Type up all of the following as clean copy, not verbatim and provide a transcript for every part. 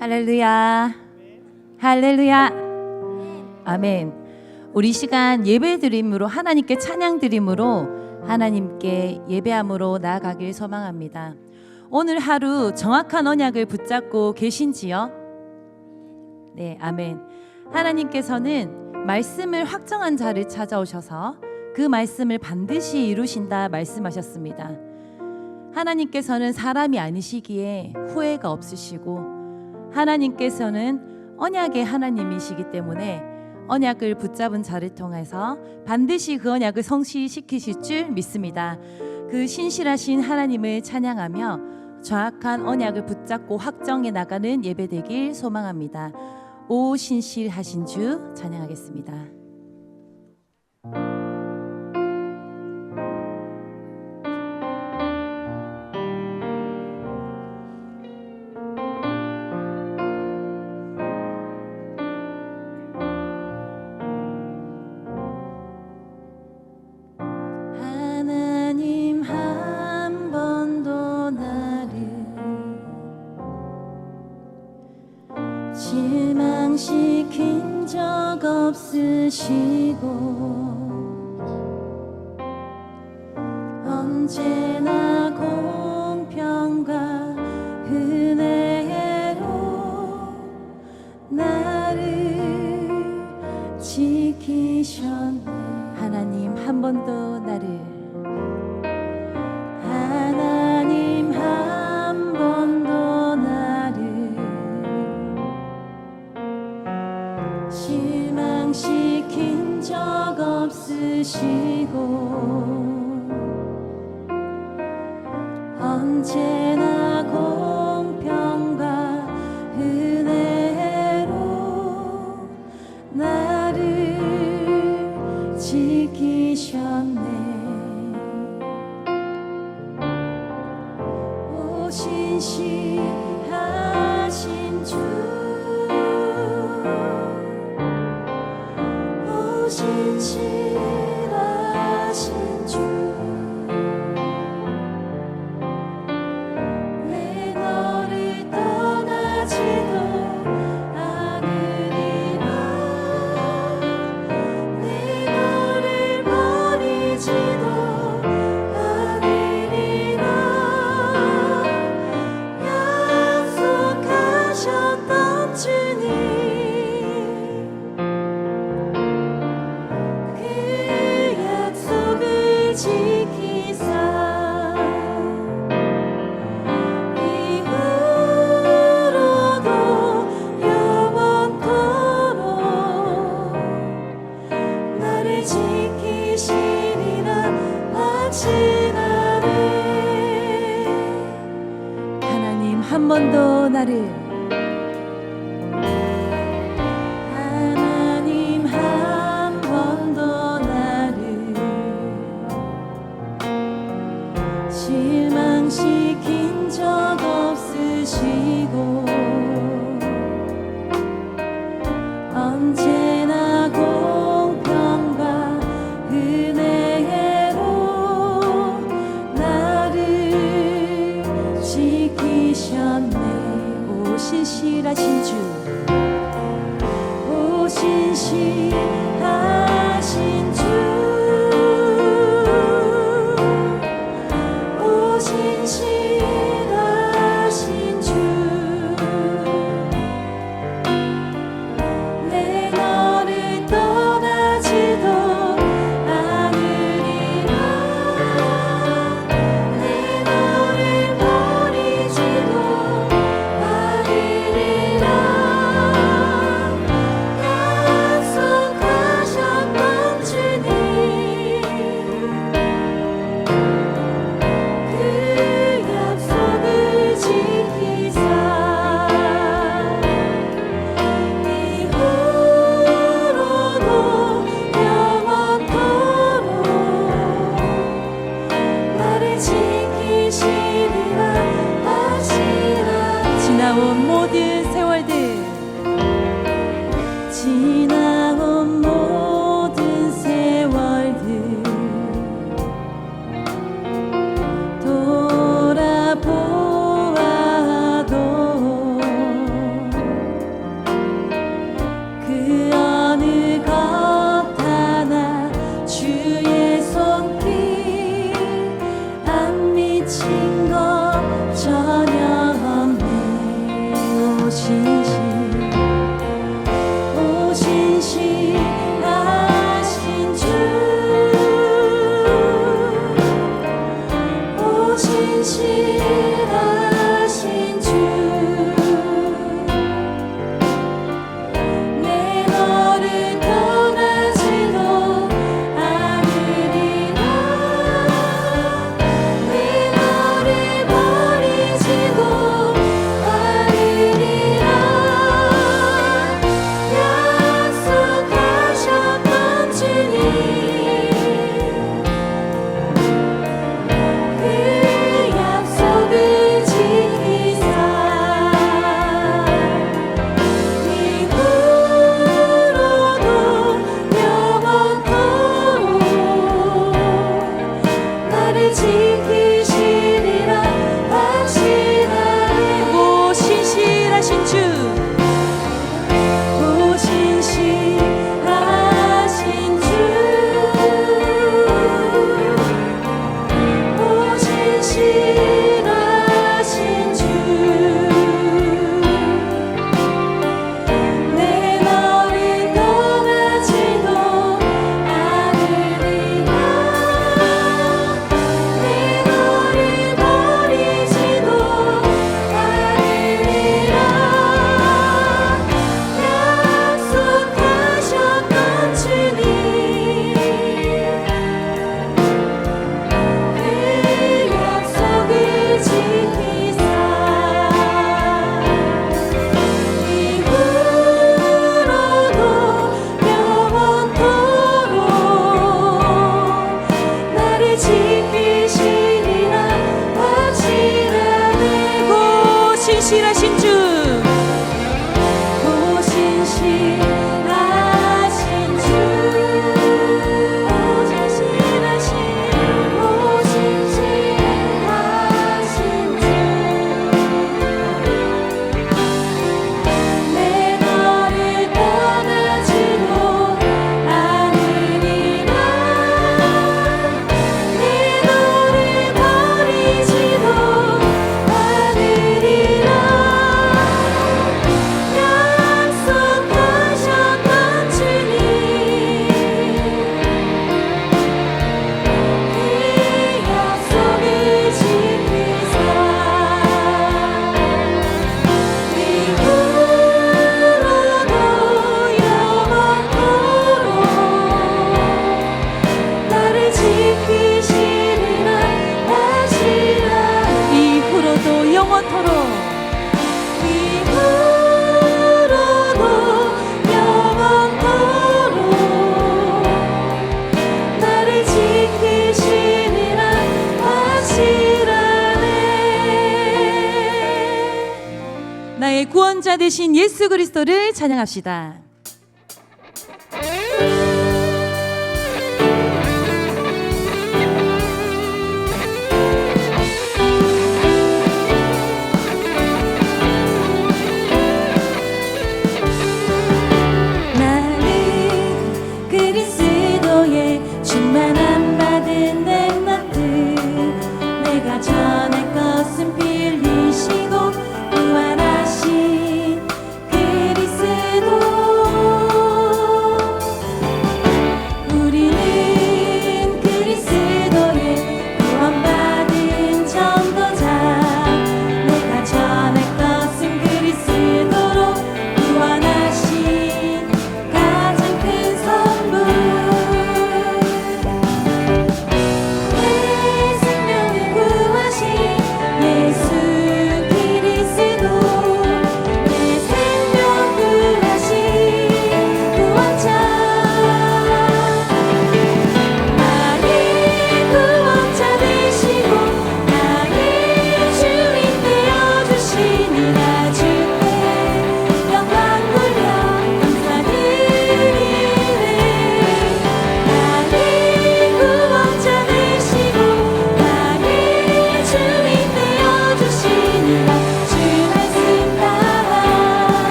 할렐루야. 할렐루야. 아멘. 우리 시간 예배드림으로 하나님께 찬양드림으로 하나님께 예배함으로 나아가길 소망합니다. 오늘 하루 정확한 언약을 붙잡고 계신지요? 네, 아멘. 하나님께서는 말씀을 확정한 자를 찾아오셔서 그 말씀을 반드시 이루신다 말씀하셨습니다. 하나님께서는 사람이 아니시기에 후회가 없으시고 하나님께서는 언약의 하나님이시기 때문에 언약을 붙잡은 자를 통해서 반드시 그 언약을 성취시키실 줄 믿습니다. 그 신실하신 하나님을 찬양하며 정확한 언약을 붙잡고 확정해 나가는 예배 되길 소망합니다. 오 신실하신 주 찬양하겠습니다. 하나님 한 번도 나를 실망시킨 적 없으시고 언제나 공평과 은혜로 나를 지키셨네. 하나님 한 번도 나를 하나님 한 번도 나를 실망시킨 적 없으시고 언제나 공평과 은혜로 나를 지키셨네. 오 신실하신 주, 오 신실하신 주, 내 너를 떠나지도 않으리라. 내 너를 버리지도 않으리라. 약속하셨던 주님, 그 약속을 지키사 이후로도 영원토록 나를 지키시리라 확신하네. 하나님 한 번도 나를 하나님 한 번도 나를 실망시킨 적 없으시고 언제나 공평과 은혜로 나를 지키셨네. 오 신실하신 주 오 신실하신 주, 오 신실하신 주, 내 너를 떠나지도 않으리라. 내 너를 버리지도 않으리라. 약속하셨던 주님, 그 약속을 지키사 이후로도 영원토록 나를 지키시리라 확신하네. 지나온 모든 세월들 지나온 모든 세월들 돌아보아도 신실하신 주 오 신실하신 주 내 너를 떠나지도 않으리라 내 너를 버리지도 않으리라 약속하셨던 주님 그 약속을 지키사 이후로도 영원토록 나를 지키시리라 확신하네 오 신실하신 주 오 신실하신 주 오 신실하신 주 내 너를 떠나지도 않으리라 내 너를 버리지도 않으리라 약속하셨던 주님 그 약속을 지키사 이후로도 영원토록 나를 지키시리라 확신하네 오 신실하신 주 오 신실하신 주 오 신실하신 오 신실하신 주 내 너를 떠나지도 않으리라 내 너를 버리지도 않으리라 약속하셨던 주님 그 약속을 지키사 이후로도 영원토록 나를 지키시리라 확신하네 이후로도 영원토록 이후로도 영원토록 나를 지키시리라 확실하네 나의 구원자 되신 예수 그리스도를 찬양합시다. 나는 그리스도의 충만함 받은 렘넌트 내가 전할 것은 피 흘리시고 부활하신 그리스도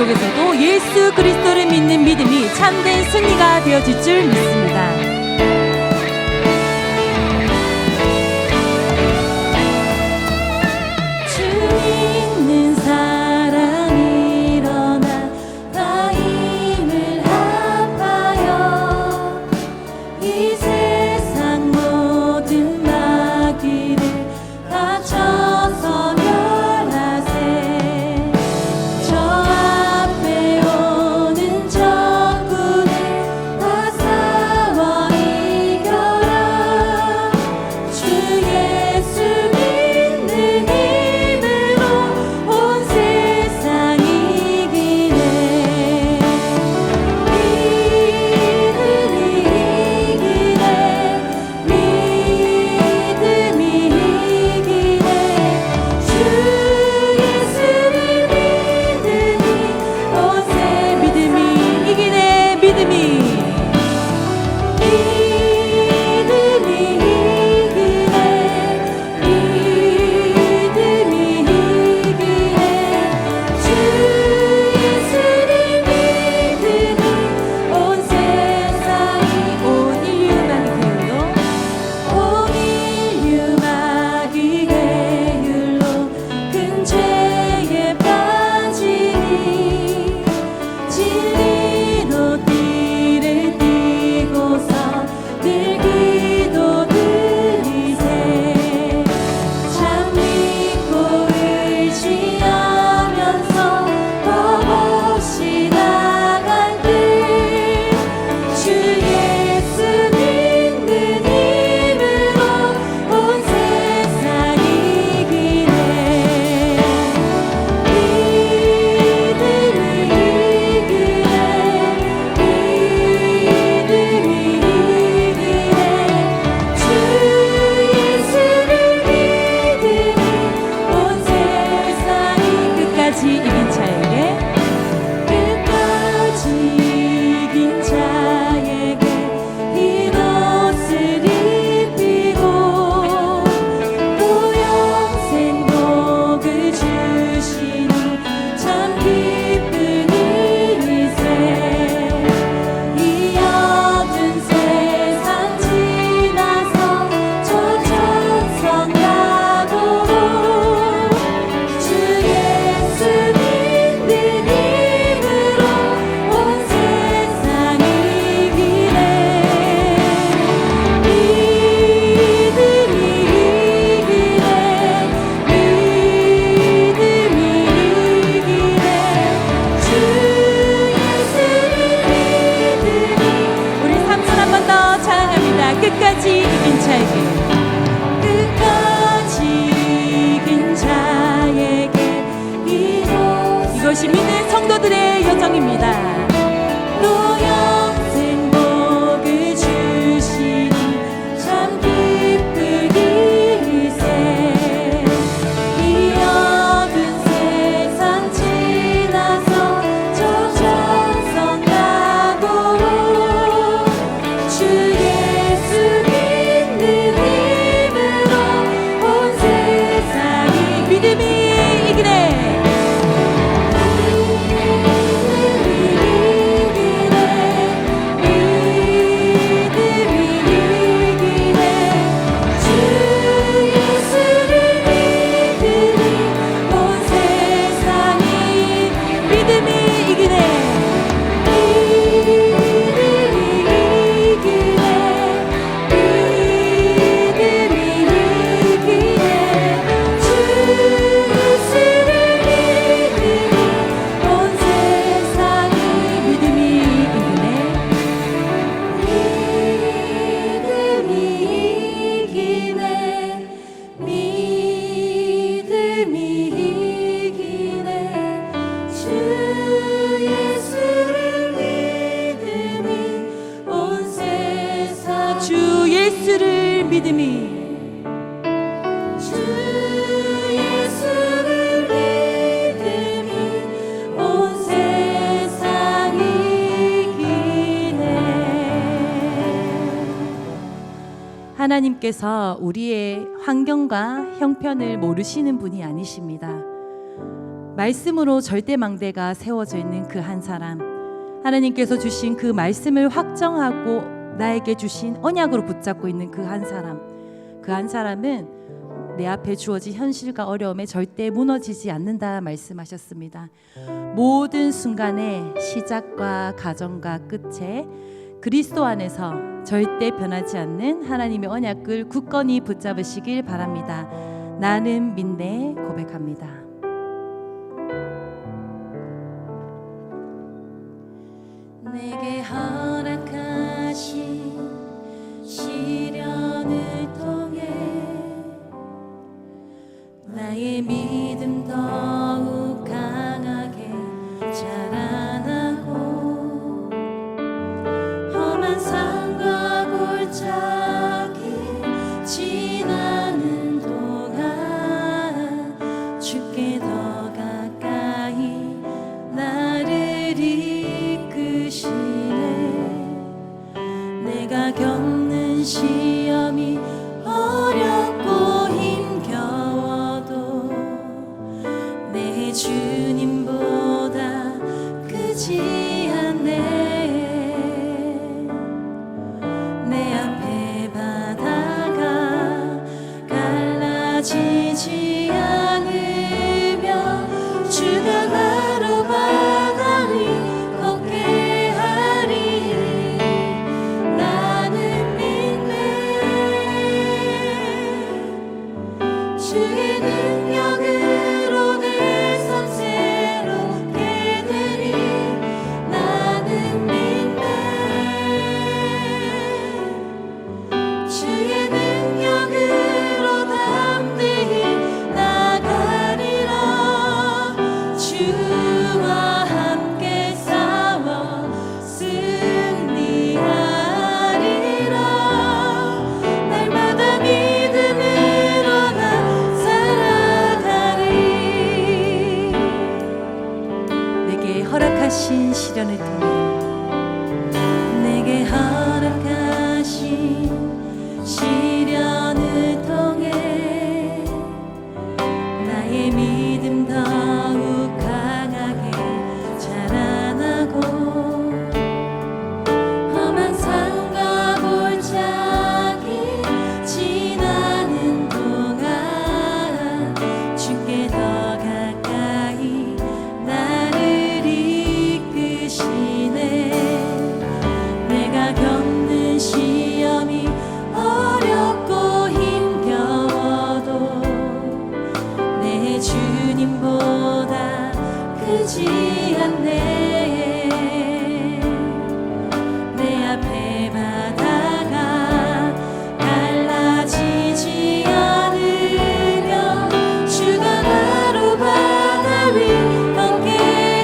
속에서도 예수 그리스도를 믿는 믿음이 참된 승리가 되어질 줄 믿습니다. 주 믿는 사람 일어나 다 힘을 합하여 이 세상 모든 마귀를 다쳐서 멸하세. 저 앞에 오는 적군을 다 싸워 이겨라. 주 예수 믿는 힘으로 온 세상 이기네. 믿음이 이기네. 주 예수를 믿으니 온 세상 믿음이 이기네. 믿음이 주 예수를 믿으니 온 세상이 온 인류 마귀 계율로 큰 죄에 빠지니 진리로 띠를 띠고서 늘 기도드리세. 참 믿고 의지하면서 겁없이 나갈 때 주 예수 믿는 힘으로 온 세상 이기네. 믿음이 이기네. 주 예수를 믿으니 온 세상이 끝까지 이긴 자에게 끝까지 이긴 자에게 흰 옷을 입히고 또 영생 복을 주시니 참 기쁜 일이세. 이 어두운 세상 지나서 저 천성 가도록 주 예수 믿는 힘으로 온 세상 이기네. 믿음이 이기네. 주 예수를 믿으니 우리 3절 한 번 더 찬양합니다. 끝까지 이긴 자에게 끝까지 이긴 자에게 이것이 믿는 성도들의 여정입니다. 또 영생 복을 주시니 참 기쁜 일이세. 이 어두운 세상 지나서 저 천성 가도록 주 예수 믿는 힘으로 온 세상이 믿음이 이기네. 믿음이 주 예수를 믿음이 온 세상 이기네. 하나님께서 우리의 환경과 형편을 모르시는 분이 아니십니다. 말씀으로 절대망대가 세워져 있는 그 한 사람, 하나님께서 주신 그 말씀을 확정하고 나에게 주신 언약으로 붙잡고 있는 그 한 사람, 그 한 사람은 내 앞에 주어진 현실과 어려움에 절대 무너지지 않는다 말씀하셨습니다. 모든 순간의 시작과 가정과 끝에 그리스도 안에서 절대 변하지 않는 하나님의 언약을 굳건히 붙잡으시길 바랍니다. 나는 믿네 고백합니다. 내게 허락하신 시련을 통해 나의 믿음 더욱 강하게 자라나고 험한 산과 골짜기 지나는 동안 주께 더 가까이 나를 이끄시네. 내가 겪는 시험이 어렵고 힘겨워도 내 주님보다 크지 않네. 내 앞에 바다가 갈라지지 않으며 주가 나로 바다 위 걷게 하리. 나는 믿네. 주의 능력으로 내 삶 새롭게 되리. 나는 믿네. 주의 능력으로 담대히 나가리라. 주와 함께 싸워 승리하리라. 날마다 믿음으로 나 살아가리. 내게 허락하신 시련을 통해 내게 허락하신 시련을 통해 나의 믿음 더욱 강하게 자라나고 험한 산과 골짜기 지나는 동안 주께 더 가까이 나를 이끄시네. 내가 겪는 시험이 어렵고 힘겨워도 내 주님보다 크지 않네. 내 앞에 바다가 갈라지지 않으며 주가 나로 바다 위 걷게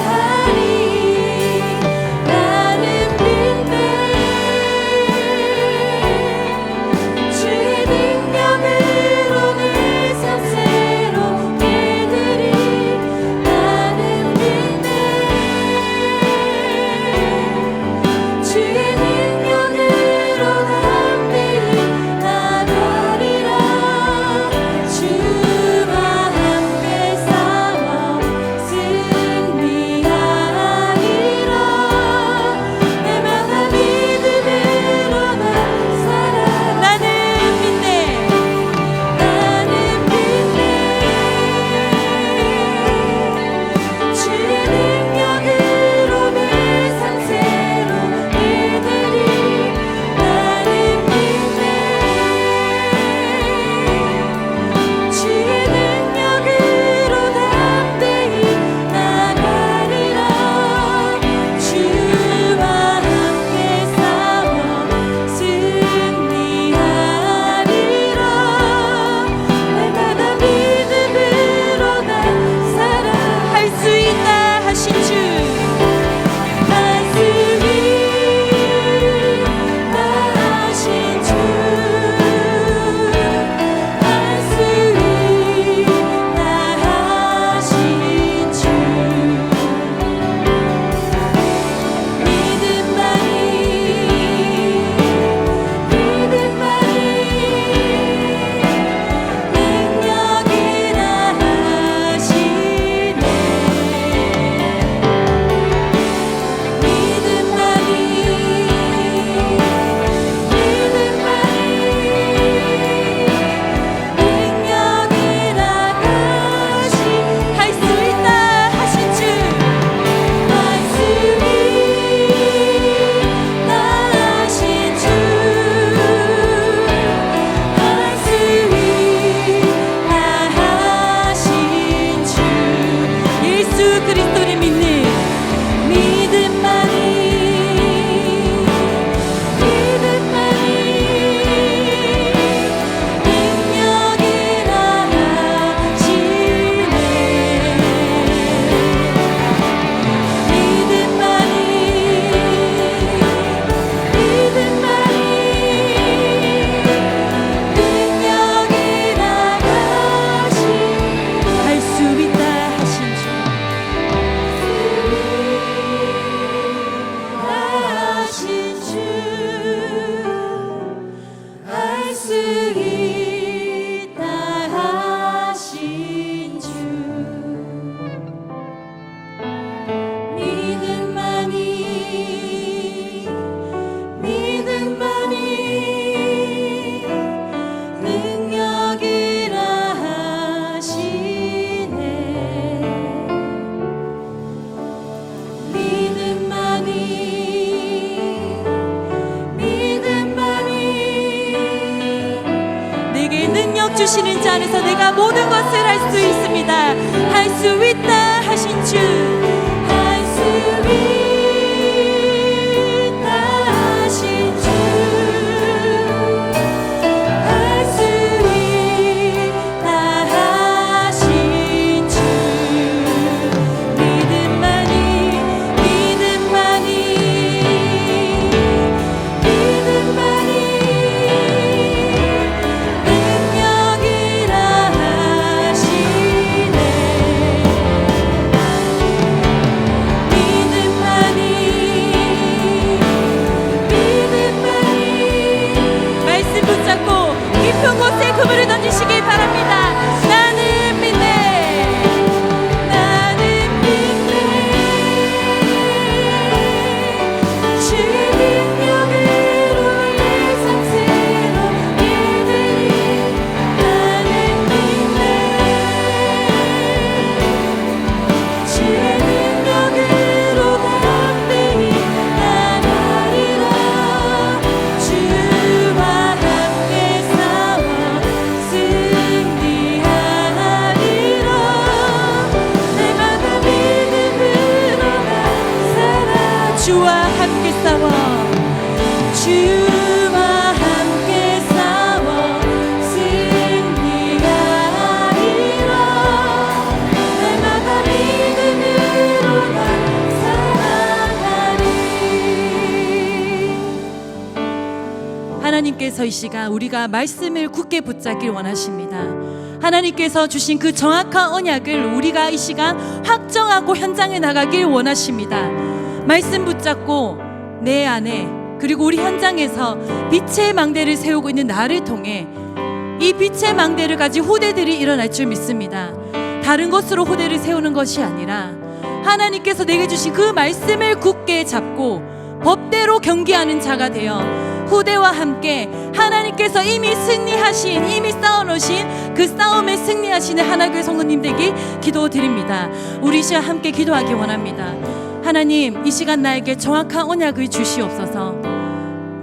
하리. 나는 믿네. 주의 능력으로 내 삶 새롭게 되리. 나는 믿네. 믿는 자 안에서 내가 모든 것을 할 수 있습니다. 할 수 있다 하신 주, 할 수 있다 하신 주, 할 수 있다 하신 주, 믿음만이 능력이라 하시네. 말씀 붙잡고 깊은 곳에 그물을 던지시길 바랍니다. 나는 믿네. 나는 믿네. 주의 능력으로 내 삶 새롭게 되리. 나는 믿네. 주의 능력으로 담대히 나가리라. 주와 함께 싸워 승리하리라. 내마다 믿음으로 나 살아. 주와 함께 싸워 주와 함께 싸워 승리하리라. 날마다 믿음으로 나 살아가리. 하나님께서 이 시간 우리가 말씀을 굳게 붙잡길 원하십니다. 하나님께서 주신 그 정확한 언약을 우리가 이 시간 확정하고 현장에 나가길 원하십니다. 말씀 붙잡고 내 안에 그리고 우리 현장에서 빛의 망대를 세우고 있는 나를 통해 이 빛의 망대를 가진 후대들이 일어날 줄 믿습니다. 다른 것으로 후대를 세우는 것이 아니라 하나님께서 내게 주신 그 말씀을 굳게 잡고 법대로 경기하는 자가 되어 후대와 함께 하나님께서 이미 승리하신, 이미 싸워놓으신 그 싸움에 승리하시는 하나교회 성도님 되기 기도드립니다. 우리 이 시간 함께 기도하기 원합니다. 하나님, 이 시간 나에게 정확한 언약을 주시옵소서.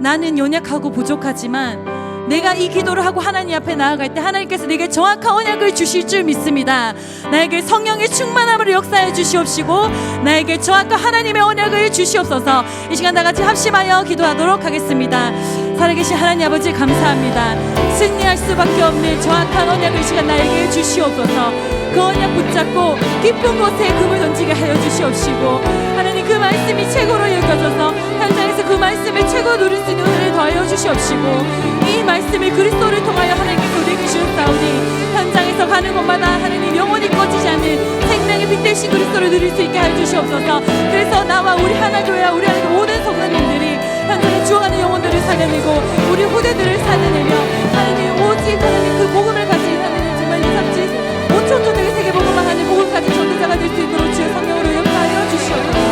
나는 연약하고 부족하지만 내가 이 기도를 하고 하나님 앞에 나아갈 때 하나님께서 내게 정확한 언약을 주실 줄 믿습니다. 나에게 성령의 충만함을 역사해 주시옵시고 나에게 정확한 하나님의 언약을 주시옵소서. 이 시간 다같이 합심하여 기도하도록 하겠습니다. 살아계신 하나님 아버지 감사합니다. 승리할 수밖에 없는 정확한 언약을 이 시간 나에게 주시옵소서. 그 언약 붙잡고 깊은 곳에 금을 던지게 하여 주시옵시고 하나님 그 말씀이 최고로 여겨져서 현장에서 그 말씀을 최고 누릴 수 있는 은혜를 더하여 주시옵시고 이 말씀을 그리스도를 통하여 하나님께서 우리에게 주셨사오니 현장에서 가는 곳마다 하나님 영원히 꺼지지 않는 생명의 빛 되신 그리스도를 누릴 수 있게 하여 주시옵소서. 그래서 나와 우리 하나교회와 우리 안에 모든 성도님들이 현장에 주어가는 영혼들을 살려내고 우리 후대들을 살려내며 하나님 오직 하나님 그 복음을 가진 하나님 정말 2, 3, 7 5천 종들의 세계 복음을 하는 복음 가진 전도자가 될 수 있도록 주의 성령으로 역사하여 주시옵소서.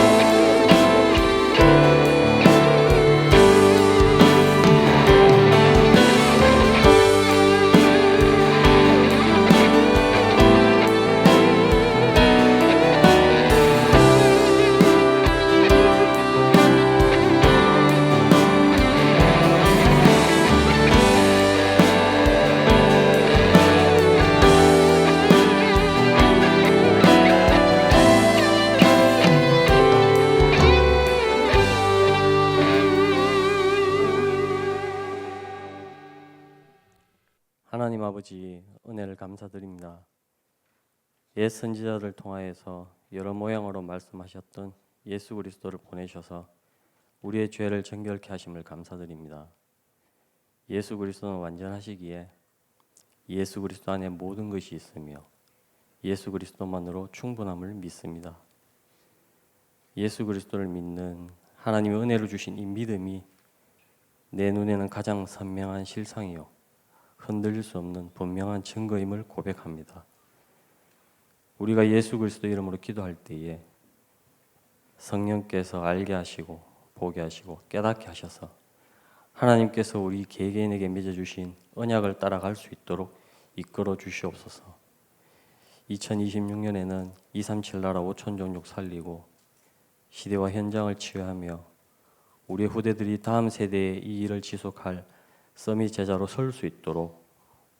하나님 아버지 은혜를 감사드립니다. 옛 선지자를 통하여서 여러 모양으로 말씀하셨던 예수 그리스도를 보내셔서 우리의 죄를 정결케 하심을 감사드립니다. 예수 그리스도는 완전하시기에 예수 그리스도 안에 모든 것이 있으며 예수 그리스도만으로 충분함을 믿습니다. 예수 그리스도를 믿는 하나님의 은혜를 주신 이 믿음이 내 눈에는 가장 선명한 실상이요 흔들릴 수 없는 분명한 증거임을 고백합니다. 우리가 예수 그리스도 이름으로 기도할 때에 성령께서 알게 하시고 보게 하시고 깨닫게 하셔서 하나님께서 우리 개개인에게 맺어주신 언약을 따라갈 수 있도록 이끌어 주시옵소서. 2026년에는 237 나라 5천 종족 살리고 시대와 현장을 치유하며 우리의 후대들이 다음 세대에 이 일을 지속할 서밋 제자로 설 수 있도록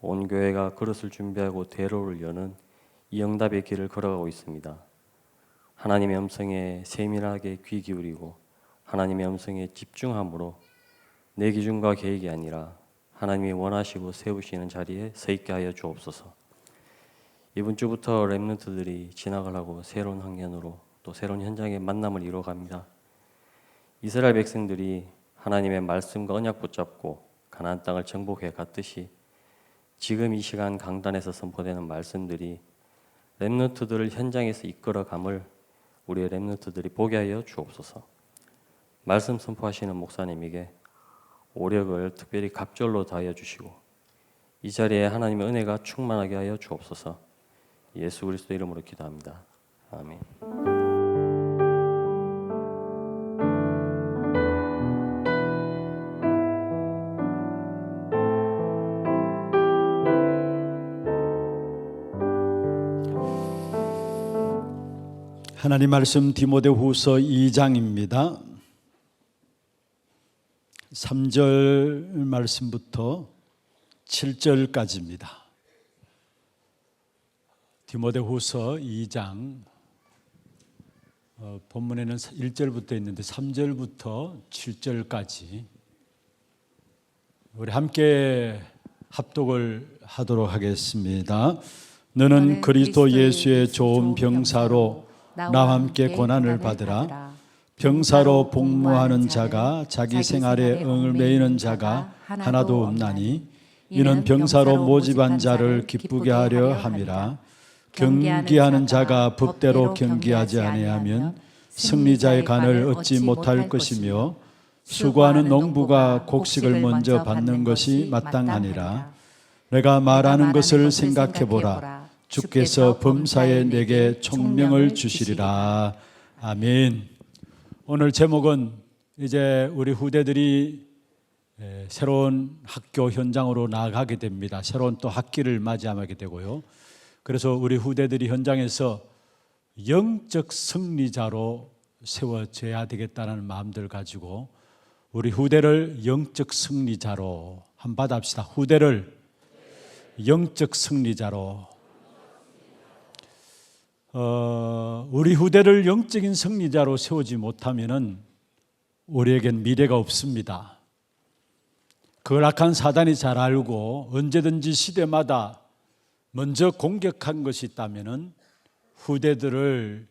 온 교회가 그릇을 준비하고 대로를 여는 이 응답의 길을 걸어가고 있습니다. 하나님의 음성에 세밀하게 귀 기울이고 하나님의 음성에 집중함으로 내 기준과 계획이 아니라 하나님이 원하시고 세우시는 자리에 서 있게 하여 주옵소서. 이번 주부터 렘넌트들이 진학을 하고 새로운 학년으로 또 새로운 현장의 만남을 이루어갑니다. 이스라엘 백성들이 하나님의 말씀과 언약 붙잡고 가나안 땅을 정복해 갔듯이 지금 이 시간 강단에서 선포되는 말씀들이 렘넌트들을 현장에서 이끌어감을 우리의 렘넌트들이 보게 하여 주옵소서. 말씀 선포하시는 목사님에게 오력을 특별히 갑절로 다하여 주시고 이 자리에 하나님의 은혜가 충만하게 하여 주옵소서. 예수 그리스도 이름으로 기도합니다. 아멘. 하나님 말씀 디모데후서 2장입니다. 3절 말씀부터 7절까지입니다. 디모데후서 2장 본문에는 1절부터 있는데 3절부터 7절까지 우리 함께 합독을 하도록 하겠습니다. 너는 그리스도 예수의 좋은 병사로 나와 함께 고난을 받으라. 병사로 복무하는 자가 자기 생활에 응을 매이는 자가 하나도 없나니 이는 병사로 모집한 자를 기쁘게 하려 함이라. 경기하는 자가 법대로 경기하지 아니하면 승리자의 간을 얻지 못할 것이며 수고하는 농부가 곡식을 먼저 받는 것이 마땅하니라. 내가 말하는 것을 생각해 보라. 주께서 범사에 내게 총명을 주시리라. 아멘. 오늘 제목은 이제 우리 후대들이 새로운 학교 현장으로 나아가게 됩니다. 새로운 또 학기를 맞이하게 되고요. 그래서 우리 후대들이 현장에서 영적 승리자로 세워져야 되겠다는 마음들 가지고 우리 후대를 영적 승리자로 한번 받아봅시다. 후대를 영적 승리자로. 우리 후대를 영적인 승리자로 세우지 못하면은 우리에겐 미래가 없습니다. 그걸 악한 사단이 잘 알고 언제든지 시대마다 먼저 공격한 것이 있다면은 후대들을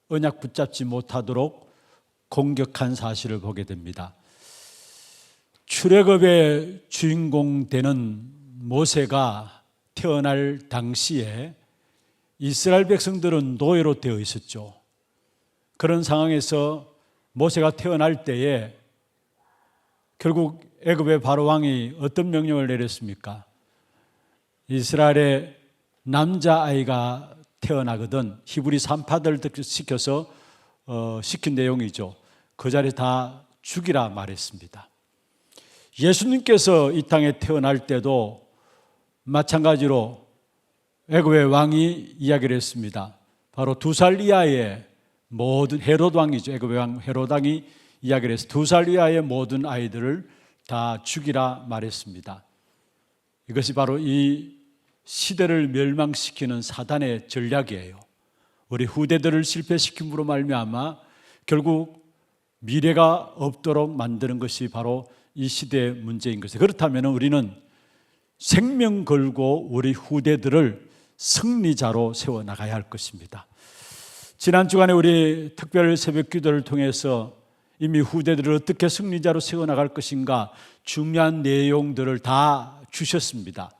언약 붙잡지 못하도록 공격한 사실을 보게 됩니다. 출애굽의 주인공 되는 모세가 태어날 당시에 이스라엘 백성들은 노예로 되어 있었죠. 그런 상황에서 모세가 태어날 때에 결국 애굽의 바로 왕이 어떤 명령을 내렸습니까? 이스라엘의 남자아이가 태어나거든 히브리 산파들 시켜서 시킨 내용이죠. 그 자리에 다 죽이라 말했습니다. 예수님께서 이 땅에 태어날 때도 마찬가지로 애굽의 왕이 이야기를 했습니다. 바로 2살 이하의 모든 헤롯 왕이죠. 애굽의 왕 헤롯 왕이 이야기를 해서 2살 이하의 모든 아이들을 다 죽이라 말했습니다. 이것이 바로 이 시대를 멸망시키는 사단의 전략이에요. 우리 후대들을 실패시킴으로 말미암아 결국 미래가 없도록 만드는 것이 바로 이 시대의 문제인 것이에요. 그렇다면 우리는 생명 걸고 우리 후대들을 승리자로 세워나가야 할 것입니다. 지난 주간에 우리 특별 새벽 기도를 통해서 이미 후대들을 어떻게 승리자로 세워나갈 것인가 중요한 내용들을 다 주셨습니다.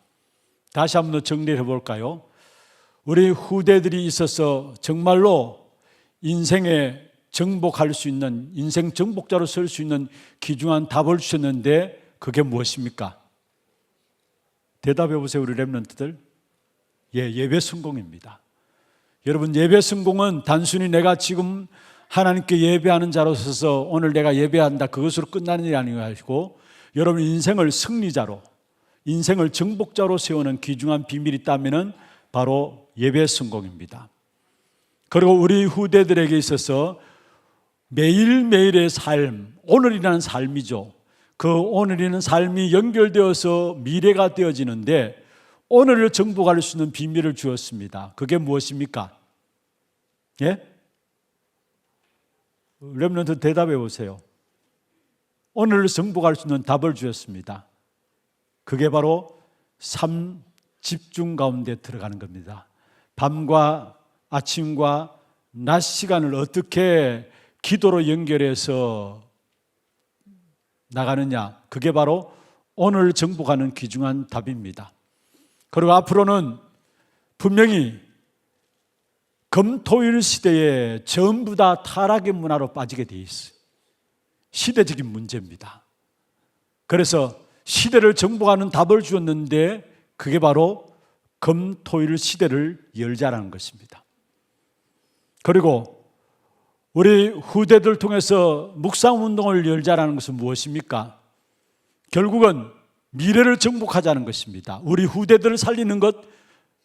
다시 한번 더 정리해 볼까요? 우리 후대들이 있어서 정말로 인생에 정복할 수 있는, 인생 정복자로 설 수 있는 귀중한 답을 주셨는데 그게 무엇입니까? 대답해 보세요, 우리 렘넌트들. 예배 성공입니다. 여러분, 예배 성공은 단순히 내가 지금 하나님께 예배하는 자로서 오늘 내가 예배한다 그것으로 끝나는 일이 아니고 여러분 인생을 승리자로, 인생을 정복자로 세우는 귀중한 비밀이 있다면 바로 예배 성공입니다. 그리고 우리 후대들에게 있어서 매일매일의 삶, 오늘이라는 삶이죠. 그 오늘이라는 삶이 연결되어서 미래가 되어지는데 오늘을 정복할 수 있는 비밀을 주었습니다. 그게 무엇입니까? 예? 렘넌트 대답해 보세요. 오늘을 정복할 수 있는 답을 주었습니다. 그게 바로 삶 집중 가운데 들어가는 겁니다. 밤과 아침과 낮 시간을 어떻게 기도로 연결해서 나가느냐, 그게 바로 오늘 정복하는 귀중한 답입니다. 그리고 앞으로는 분명히 금토일 시대에 전부 다 타락의 문화로 빠지게 돼 있어요. 시대적인 문제입니다. 그래서 시대를 정복하는 답을 주었는데 그게 바로 금토일 시대를 열자라는 것입니다. 그리고 우리 후대들 통해서 묵상운동을 열자라는 것은 무엇입니까? 결국은 미래를 정복하자는 것입니다. 우리 후대들을 살리는 것,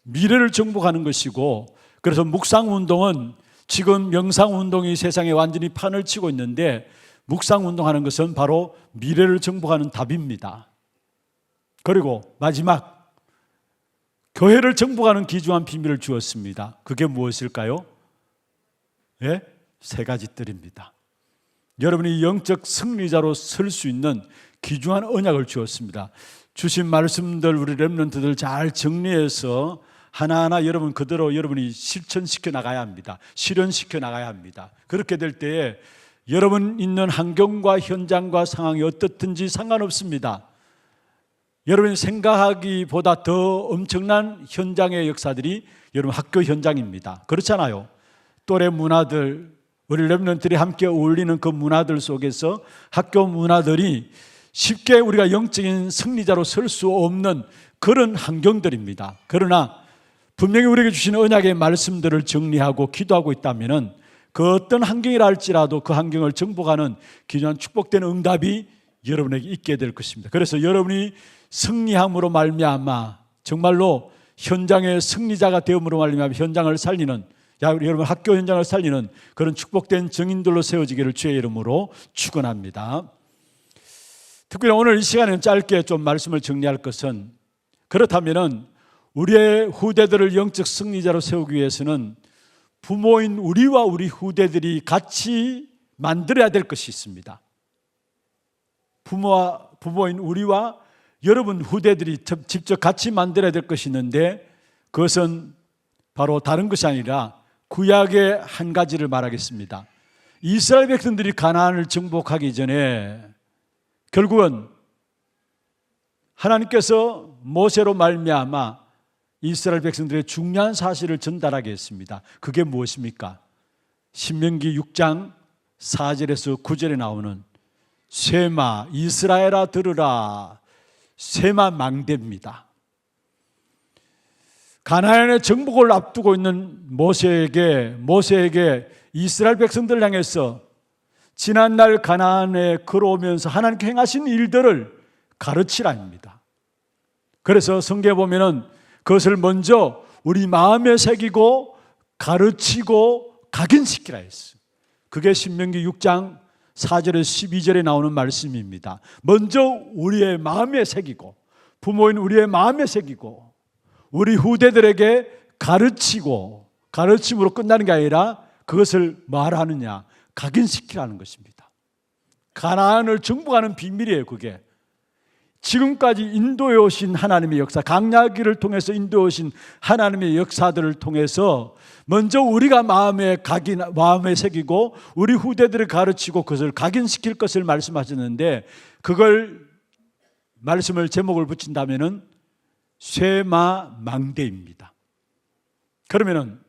미래를 정복하는 것이고, 그래서 묵상운동은 지금 명상운동이 세상에 완전히 판을 치고 있는데 묵상운동하는 것은 바로 미래를 정복하는 답입니다. 그리고 마지막, 교회를 정복하는 귀중한 비밀을 주었습니다. 그게 무엇일까요? 예? 세 가지 뜰입니다. 여러분이 영적 승리자로 설 수 있는 귀중한 언약을 주었습니다. 주신 말씀들 우리 렘넌트들 잘 정리해서 하나하나 여러분 그대로 여러분이 실천시켜 나가야 합니다. 실현시켜 나가야 합니다. 그렇게 될 때에 여러분 있는 환경과 현장과 상황이 어떻든지 상관없습니다. 여러분이 생각하기보다 더 엄청난 현장의 역사들이 여러분 학교 현장입니다. 그렇잖아요. 또래 문화들, 우리 렘넌트들이 함께 어울리는 그 문화들 속에서 학교 문화들이 쉽게 우리가 영적인 승리자로 설 수 없는 그런 환경들입니다. 그러나 분명히 우리에게 주신 언약의 말씀들을 정리하고 기도하고 있다면 그 어떤 환경이라 할지라도 그 환경을 정복하는 귀중한 축복된 응답이 여러분에게 있게 될 것입니다. 그래서 여러분이 승리함으로 말미암아 정말로 현장의 승리자가 되음으로 말미암아 현장을 살리는, 여러분 학교 현장을 살리는 그런 축복된 증인들로 세워지기를 주의 이름으로 축원합니다. 특별히 오늘 이 시간에는 짧게 좀 말씀을 정리할 것은, 그렇다면 우리의 후대들을 영적 승리자로 세우기 위해서는 부모인 우리와 우리 후대들이 같이 만들어야 될 것이 있습니다. 부모인 우리와 여러분 후대들이 직접 같이 만들어야 될 것이 있는데, 그것은 바로 다른 것이 아니라 구약의 한 가지를 말하겠습니다. 이스라엘 백성들이 가나안을 정복하기 전에 결국은 하나님께서 모세로 말미암아 이스라엘 백성들의 중요한 사실을 전달하게 했습니다. 그게 무엇입니까? 신명기 6장 4절에서 9절에 나오는 쇠마 이스라엘아 들으라, 쇠마 망대입니다. 가나안의 정복을 앞두고 있는 모세에게 이스라엘 백성들을 향해서 지난날 가나안에 걸어오면서 하나님께 행하신 일들을 가르치라입니다. 그래서 성경에 보면은 그것을 먼저 우리 마음에 새기고 가르치고 각인시키라 했어요. 그게 신명기 6장 4절에서 12절에 나오는 말씀입니다. 먼저 우리의 마음에 새기고, 부모인 우리의 마음에 새기고, 우리 후대들에게 가르치고, 가르침으로 끝나는 게 아니라 그것을 말하느냐, 각인시키라는 것입니다. 가나안을 정복하는 비밀이에요. 그게 지금까지 인도해 오신 하나님의 역사, 강야기를 통해서 인도해 오신 하나님의 역사들을 통해서 먼저 우리가 마음에 새기고 우리 후대들을 가르치고 그것을 각인시킬 것을 말씀하셨는데, 그걸 말씀을 제목을 붙인다면은 쇠마 망대입니다. 그러면은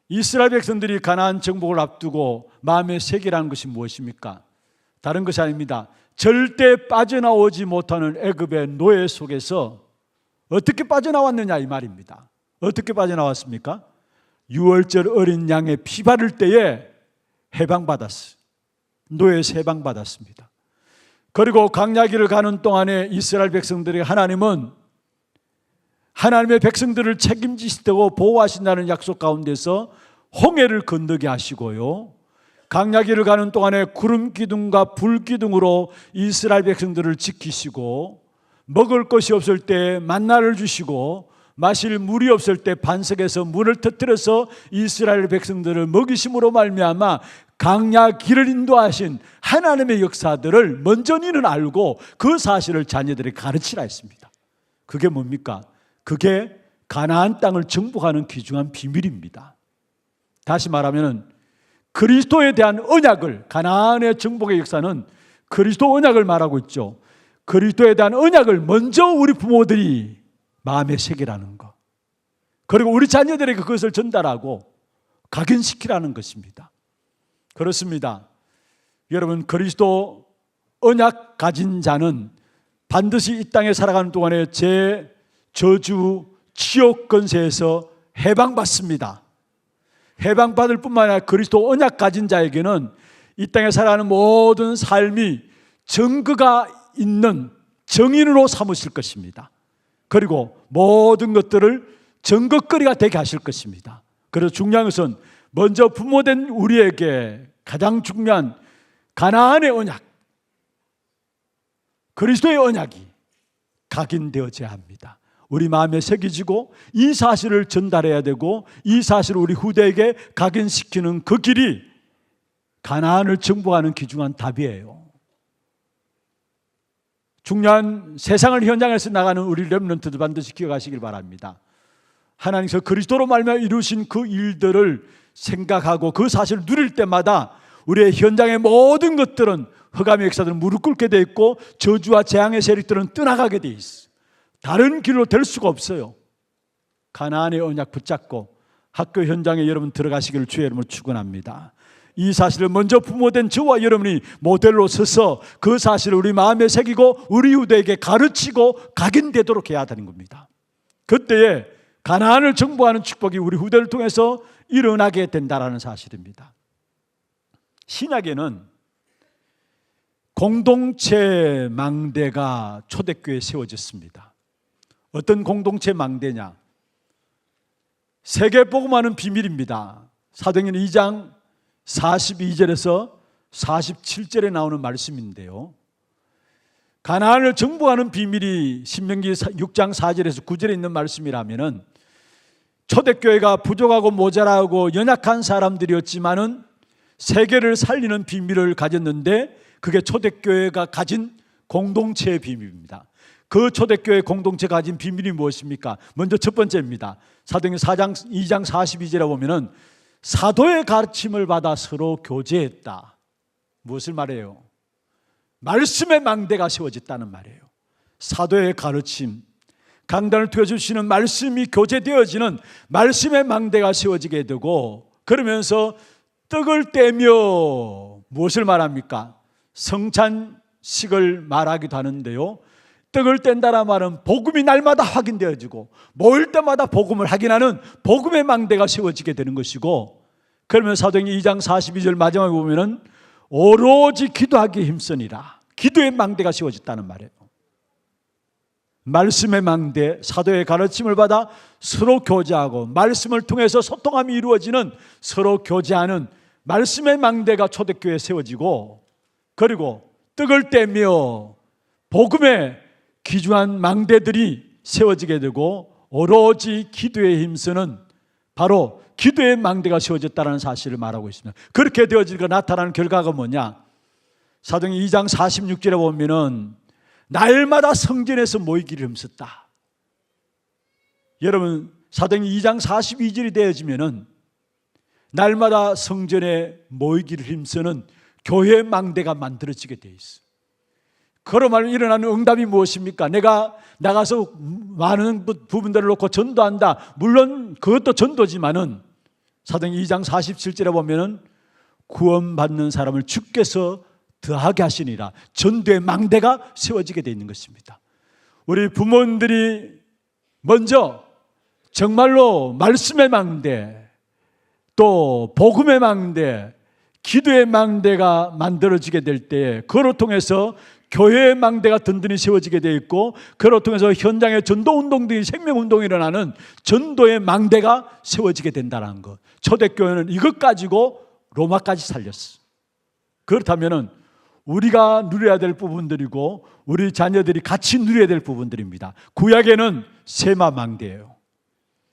이스라엘 백성들이 가나안 정복을 앞두고 마음에 새기라는 것이 무엇입니까? 다른 것이 아닙니다. 절대 빠져나오지 못하는 애굽의 노예 속에서 어떻게 빠져나왔느냐 이 말입니다. 어떻게 빠져나왔습니까? 유월절 어린 양의 피 바를 때에 해방받았어요. 노예에서 해방받았습니다. 그리고 광야길을 가는 동안에 이스라엘 백성들에게 하나님은 하나님의 백성들을 책임지시고 보호하신다는 약속 가운데서 홍해를 건너게 하시고요, 광야길을 가는 동안에 구름 기둥과 불 기둥으로 이스라엘 백성들을 지키시고, 먹을 것이 없을 때 만나를 주시고, 마실 물이 없을 때 반석에서 물을 터뜨려서 이스라엘 백성들을 먹이심으로 말미암아 강야 길을 인도하신 하나님의 역사들을 먼저 너는 알고 그 사실을 자녀들에게 가르치라 했습니다. 그게 뭡니까? 그게 가나안 땅을 정복하는 귀중한 비밀입니다. 다시 말하면 그리스도에 대한 언약을, 가나안의 정복의 역사는 그리스도 언약을 말하고 있죠. 그리스도에 대한 언약을 먼저 우리 부모들이 마음에 새기라는 것, 그리고 우리 자녀들에게 그것을 전달하고 각인시키라는 것입니다. 그렇습니다. 여러분, 그리스도 언약 가진 자는 반드시 이 땅에 살아가는 동안에 제 저주 지옥 권세에서 해방받습니다. 해방받을 뿐만 아니라 그리스도 언약 가진 자에게는 이 땅에 살아가는 모든 삶이 증거가 있는 정인으로 삼으실 것입니다. 그리고 모든 것들을 증거거리가 되게 하실 것입니다. 그래서 중요한 것은 먼저 부모된 우리에게 가장 중요한 가나안의 언약, 그리스도의 언약이 각인되어져야 합니다. 우리 마음에 새겨지고 이 사실을 전달해야 되고 이 사실을 우리 후대에게 각인시키는 그 길이 가나안을 정복하는 귀중한 답이에요. 중요한 세상을 현장에서 나가는 우리 렘넌트들 반드시 기억하시길 바랍니다. 하나님께서 그리스도로 말미암아 이루신 그 일들을 생각하고 그 사실을 누릴 때마다 우리의 현장의 모든 것들은 흑암의 역사들은 무릎 꿇게 돼 있고 저주와 재앙의 세력들은 떠나가게 돼 있어. 다른 길로 될 수가 없어요. 가나안의 언약 붙잡고 학교 현장에 여러분 들어가시기를 주의 이름으로 축원합니다. 이 사실을 먼저 부모된 저와 여러분이 모델로 서서 그 사실을 우리 마음에 새기고 우리 후대에게 가르치고 각인되도록 해야 하는 겁니다. 그때에 가나안을 정복하는 축복이 우리 후대를 통해서 일어나게 된다는 사실입니다. 신약에는 공동체 망대가 초대교회에 세워졌습니다. 어떤 공동체 망대냐? 세계 복음하는 비밀입니다. 사도행전 2장 42절에서 47절에 나오는 말씀인데요, 가나안을 정복하는 비밀이 신명기 6장 4절에서 9절에 있는 말씀이라면은 초대교회가 부족하고 모자라고 연약한 사람들이었지만은 세계를 살리는 비밀을 가졌는데 그게 초대교회가 가진 공동체의 비밀입니다. 그 초대교회 공동체가 가진 비밀이 무엇입니까? 먼저 첫 번째입니다. 사도행전 2장 42절에 보면은 사도의 가르침을 받아 서로 교제했다. 무엇을 말해요? 말씀의 망대가 세워졌다는 말이에요. 사도의 가르침, 강단을 트여주시는 말씀이 교제되어지는 말씀의 망대가 세워지게 되고, 그러면서 떡을 떼며 무엇을 말합니까? 성찬식을 말하기도 하는데요, 떡을 뗀다는 말은 복음이 날마다 확인되어지고 모일 때마다 복음을 확인하는 복음의 망대가 세워지게 되는 것이고, 그러면 사도행전 2장 42절 마지막에 보면은 오로지 기도하기에 힘쓰니라, 기도의 망대가 세워졌다는 말이에요. 말씀의 망대, 사도의 가르침을 받아 서로 교제하고 말씀을 통해서 소통함이 이루어지는 서로 교제하는 말씀의 망대가 초대교회에 세워지고, 그리고 떡을 떼며 복음의 귀중한 망대들이 세워지게 되고 오로지 기도에 힘쓰는 바로 기도의 망대가 세워졌다는 사실을 말하고 있습니다. 그렇게 되어지니까 나타나는 결과가 뭐냐? 사도행전 2장 46절에 보면은 날마다 성전에서 모이기를 힘썼다. 여러분, 사도행전 2장 42절이 되어지면은 날마다 성전에 모이기를 힘쓰는 교회의 망대가 만들어지게 돼 있어. 그로 말하면 일어나는 응답이 무엇입니까? 내가 나가서 많은 부분들을 놓고 전도한다. 물론 그것도 전도지만은 사도행전 2장 47절에 보면은 구원받는 사람을 주께서 더하게 하시니라. 전도의 망대가 세워지게 되어 있는 것입니다. 우리 부모님들이 먼저 정말로 말씀의 망대, 또 복음의 망대, 기도의 망대가 만들어지게 될 때 그로 통해서 교회의 망대가 든든히 세워지게 되어 있고, 그로 통해서 현장에 전도운동들이 생명운동이 일어나는 전도의 망대가 세워지게 된다는 것. 초대교회는 이것 가지고 로마까지 살렸어. 그렇다면 우리가 누려야 될 부분들이고 우리 자녀들이 같이 누려야 될 부분들입니다. 구약에는 세마 망대예요.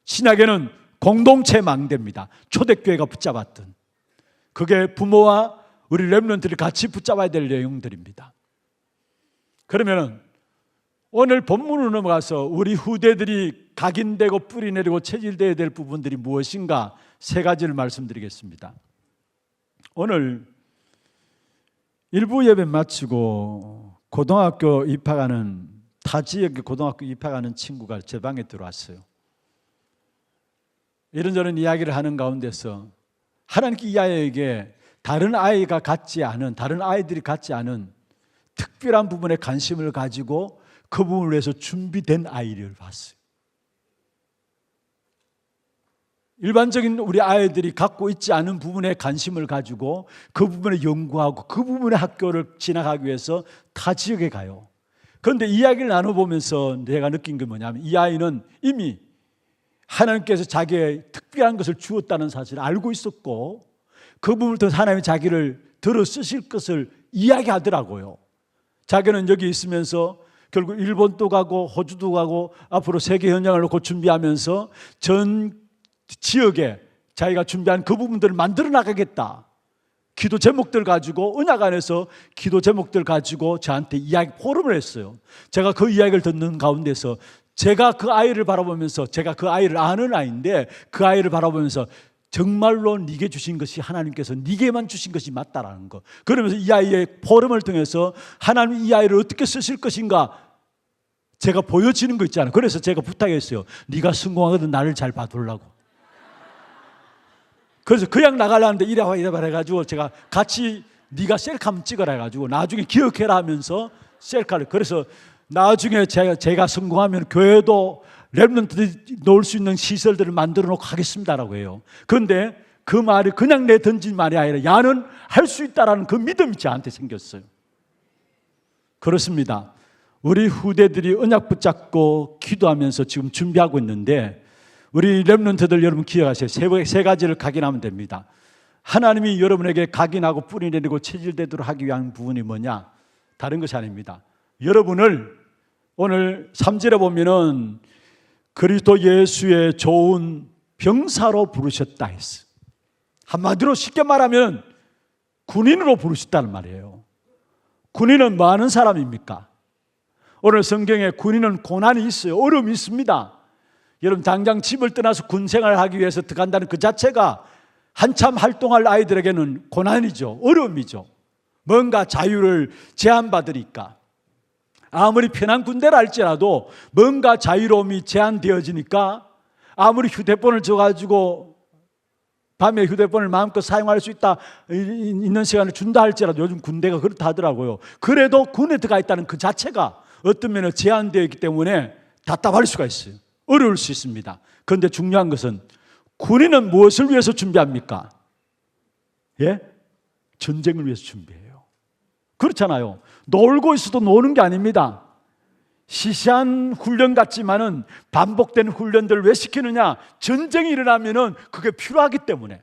신약에는 공동체 망대입니다. 초대교회가 붙잡았던, 그게 부모와 우리 렘넌트들이 같이 붙잡아야 될 내용들입니다. 그러면 오늘 본문으로 넘어가서 우리 후대들이 각인되고 뿌리내리고 체질되어야 될 부분들이 무엇인가 세 가지를 말씀드리겠습니다. 오늘 일부 예배 마치고 고등학교 입학하는, 타 지역에 고등학교 입학하는 친구가 제 방에 들어왔어요. 이런저런 이야기를 하는 가운데서 하나님께 이 아이에게 다른 아이들이 갖지 않은 특별한 부분에 관심을 가지고 그 부분을 위해서 준비된 아이를 봤어요. 일반적인 우리 아이들이 갖고 있지 않은 부분에 관심을 가지고 그 부분에 연구하고 그 부분의 학교를 진학하기 위해서 타 지역에 가요. 그런데 이야기를 나눠보면서 내가 느낀 게 뭐냐면, 이 아이는 이미 하나님께서 자기의 특별한 것을 주었다는 사실을 알고 있었고, 그 부분을 통해서 하나님이 자기를 들어 쓰실 것을 이야기하더라고요. 자기는 여기 있으면서 결국 일본도 가고 호주도 가고 앞으로 세계 현장을 놓고 준비하면서 전 지역에 자기가 준비한 그 부분들을 만들어 나가겠다. 기도 제목들 가지고, 언약 안에서 기도 제목들 가지고 저한테 포럼을 했어요. 제가 그 이야기를 듣는 가운데서 제가 그 아이를 바라보면서, 제가 그 아이를 아는 아이인데 그 아이를 바라보면서 정말로 네게 주신 것이, 하나님께서 네게만 주신 것이 맞다라는 거. 그러면서 이 아이의 포럼을 통해서 하나님이 이 아이를 어떻게 쓰실 것인가 제가 보여지는 거 있잖아요. 그래서 제가 부탁했어요. 네가 성공하거든 나를 잘 봐달라고. 그래서 그냥 나가려는데 이래봐 해가지고 제가 같이 네가 셀카 한번 찍어라 해가지고 나중에 기억해라 하면서 셀카를, 그래서 나중에 제가 성공하면 교회도 렘넌트들이 놓을 수 있는 시설들을 만들어 놓고 하겠습니다라고 해요. 그런데 그 말이 그냥 내 던진 말이 아니라 야는 할 수 있다라는 그 믿음이 저한테 생겼어요. 그렇습니다. 우리 후대들이 언약 붙잡고 기도하면서 지금 준비하고 있는데, 우리 렘넌트들 여러분 기억하세요. 세 가지를 각인하면 됩니다. 하나님이 여러분에게 각인하고 뿌리내리고 체질되도록 하기 위한 부분이 뭐냐? 다른 것이 아닙니다. 여러분을 오늘 3절에 보면은 그리스도 예수의 좋은 병사로 부르셨다 했어. 한마디로 쉽게 말하면 군인으로 부르셨다는 말이에요. 군인은 뭐 하는 사람입니까? 오늘 성경에 군인은 고난이 있어요. 어려움이 있습니다. 여러분 당장 집을 떠나서 군 생활을 하기 위해서 들어간다는 그 자체가 한참 활동할 아이들에게는 고난이죠. 어려움이죠. 뭔가 자유를 제한받으니까, 아무리 편한 군대라 할지라도 뭔가 자유로움이 제한되어지니까, 아무리 휴대폰을 줘가지고 밤에 휴대폰을 마음껏 사용할 수 있는 시간을 준다 할지라도 요즘 군대가 그렇다 하더라고요. 그래도 군에 들어가 있다는 그 자체가 어떤 면에 제한되어 있기 때문에 답답할 수가 있어요. 어려울 수 있습니다. 그런데 중요한 것은 군인은 무엇을 위해서 준비합니까? 예? 전쟁을 위해서 준비해요. 그렇잖아요. 놀고 있어도 노는 게 아닙니다. 시시한 훈련 같지만은 반복되는 훈련들을 왜 시키느냐? 전쟁이 일어나면은 그게 필요하기 때문에.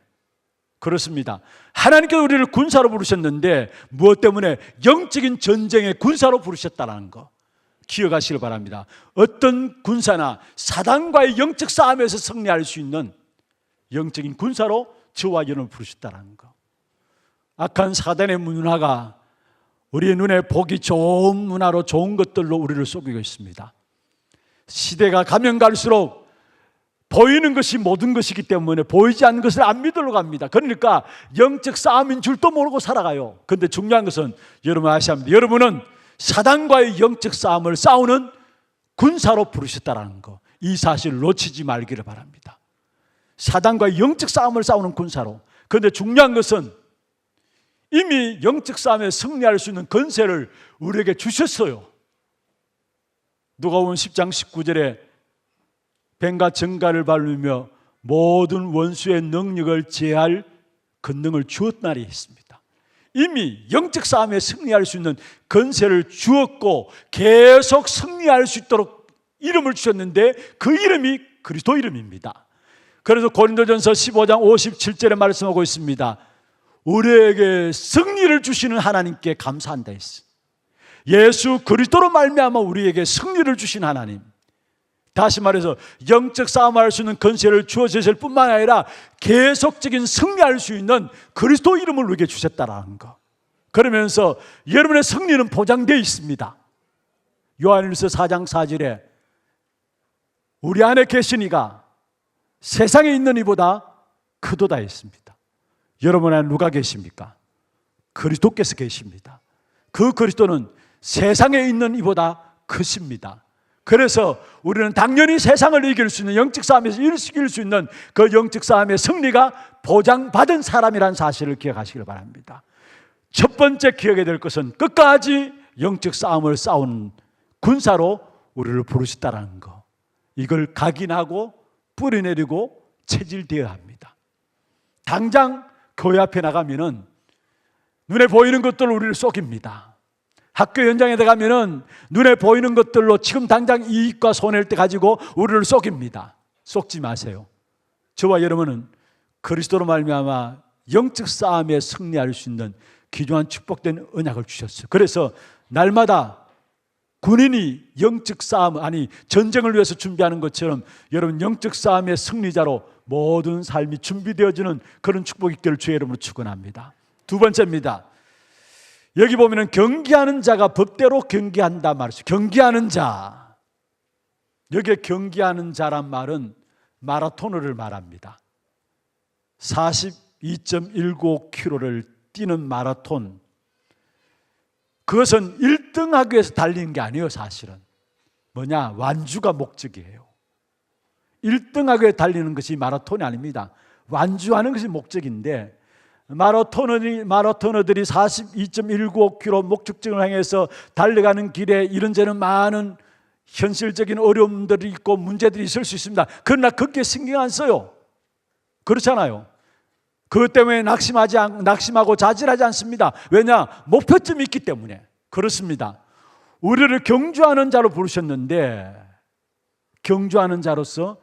그렇습니다. 하나님께서 우리를 군사로 부르셨는데 무엇 때문에? 영적인 전쟁의 군사로 부르셨다는 거 기억하시길 바랍니다. 어떤 군사나 사단과의 영적 싸움에서 승리할 수 있는 영적인 군사로 저와 여러분을 부르셨다는 거. 악한 사단의 문화가 우리의 눈에 보기 좋은 문화로 좋은 것들로 우리를 속이고 있습니다. 시대가 가면 갈수록 보이는 것이 모든 것이기 때문에 보이지 않는 것을 안 믿으려고 합니다. 그러니까 영적 싸움인 줄도 모르고 살아가요. 그런데 중요한 것은 여러분 아셔야 합니다. 여러분은 사단과의 영적 싸움을 싸우는 군사로 부르셨다는 거, 이 사실을 놓치지 말기를 바랍니다. 사단과의 영적 싸움을 싸우는 군사로. 그런데 중요한 것은 이미 영적 싸움에 승리할 수 있는 권세를 우리에게 주셨어요. 누가복음 10장 19절에 뱀과 정갈을 밟으며 모든 원수의 능력을 제할 권능을 주었나니 했습니다. 이미 영적 싸움에 승리할 수 있는 권세를 주었고 계속 승리할 수 있도록 이름을 주셨는데 그 이름이 그리스도 이름입니다. 그래서 고린도전서 15장 57절에 말씀하고 있습니다. 우리에게 승리를 주시는 하나님께 감사한다 했어. 예수 그리스도로 말미암아 우리에게 승리를 주신 하나님, 다시 말해서 영적 싸움할 수 있는 권세를 주어졌을 뿐만 아니라 계속적인 승리할 수 있는 그리스도 이름을 우리에게 주셨다라는 거. 그러면서 여러분의 승리는 보장되어 있습니다. 요한일서 4장 4절에 우리 안에 계시니가 세상에 있는 이보다 크도다 했습니다. 여러분 안에 누가 계십니까? 그리스도께서 계십니다. 그 그리스도는 세상에 있는 이보다 크십니다. 그래서 우리는 당연히 세상을 이길 수 있는 영적 싸움에서 이길 수 있는 그 영적 싸움의 승리가 보장받은 사람이라는 사실을 기억하시길 바랍니다. 첫 번째 기억해야 될 것은 끝까지 영적 싸움을 싸우는 군사로 우리를 부르셨다는 거. 이걸 각인하고 뿌리내리고 체질되어야 합니다. 당장 교회 앞에 나가면은 눈에 보이는 것들로 우리를 속입니다. 학교 현장에 들어가면은 눈에 보이는 것들로 지금 당장 이익과 손해를 때 가지고 우리를 속입니다. 속지 마세요. 저와 여러분은 그리스도로 말미암아 영적 싸움에 승리할 수 있는 귀중한 축복된 언약을 주셨어요. 그래서 날마다 군인이 영적 싸움, 아니 전쟁을 위해서 준비하는 것처럼 여러분 영적 싸움의 승리자로 모든 삶이 준비되어지는 그런 축복이 있기를 주의 이름으로 축원합니다. 두 번째입니다. 여기 보면은 경기하는 자가 법대로 경기한다 말이죠. 경기하는 자. 여기에 경기하는 자란 말은 마라토너를 말합니다. 42.195km를 뛰는 마라톤. 그것은 1등하기 위해서 달리는 게 아니에요. 사실은 뭐냐? 완주가 목적이에요. 1등하기 위해 달리는 것이 마라톤이 아닙니다. 완주하는 것이 목적인데 마라토너들이 42.195km 목적지를 향해서 달려가는 길에 이런저런 많은 현실적인 어려움들이 있고 문제들이 있을 수 있습니다. 그러나 그렇게 신경 안 써요. 그렇잖아요. 그것 때문에 낙심하고 자질하지 않습니다. 왜냐? 목표점이 있기 때문에. 그렇습니다. 우리를 경주하는 자로 부르셨는데 경주하는 자로서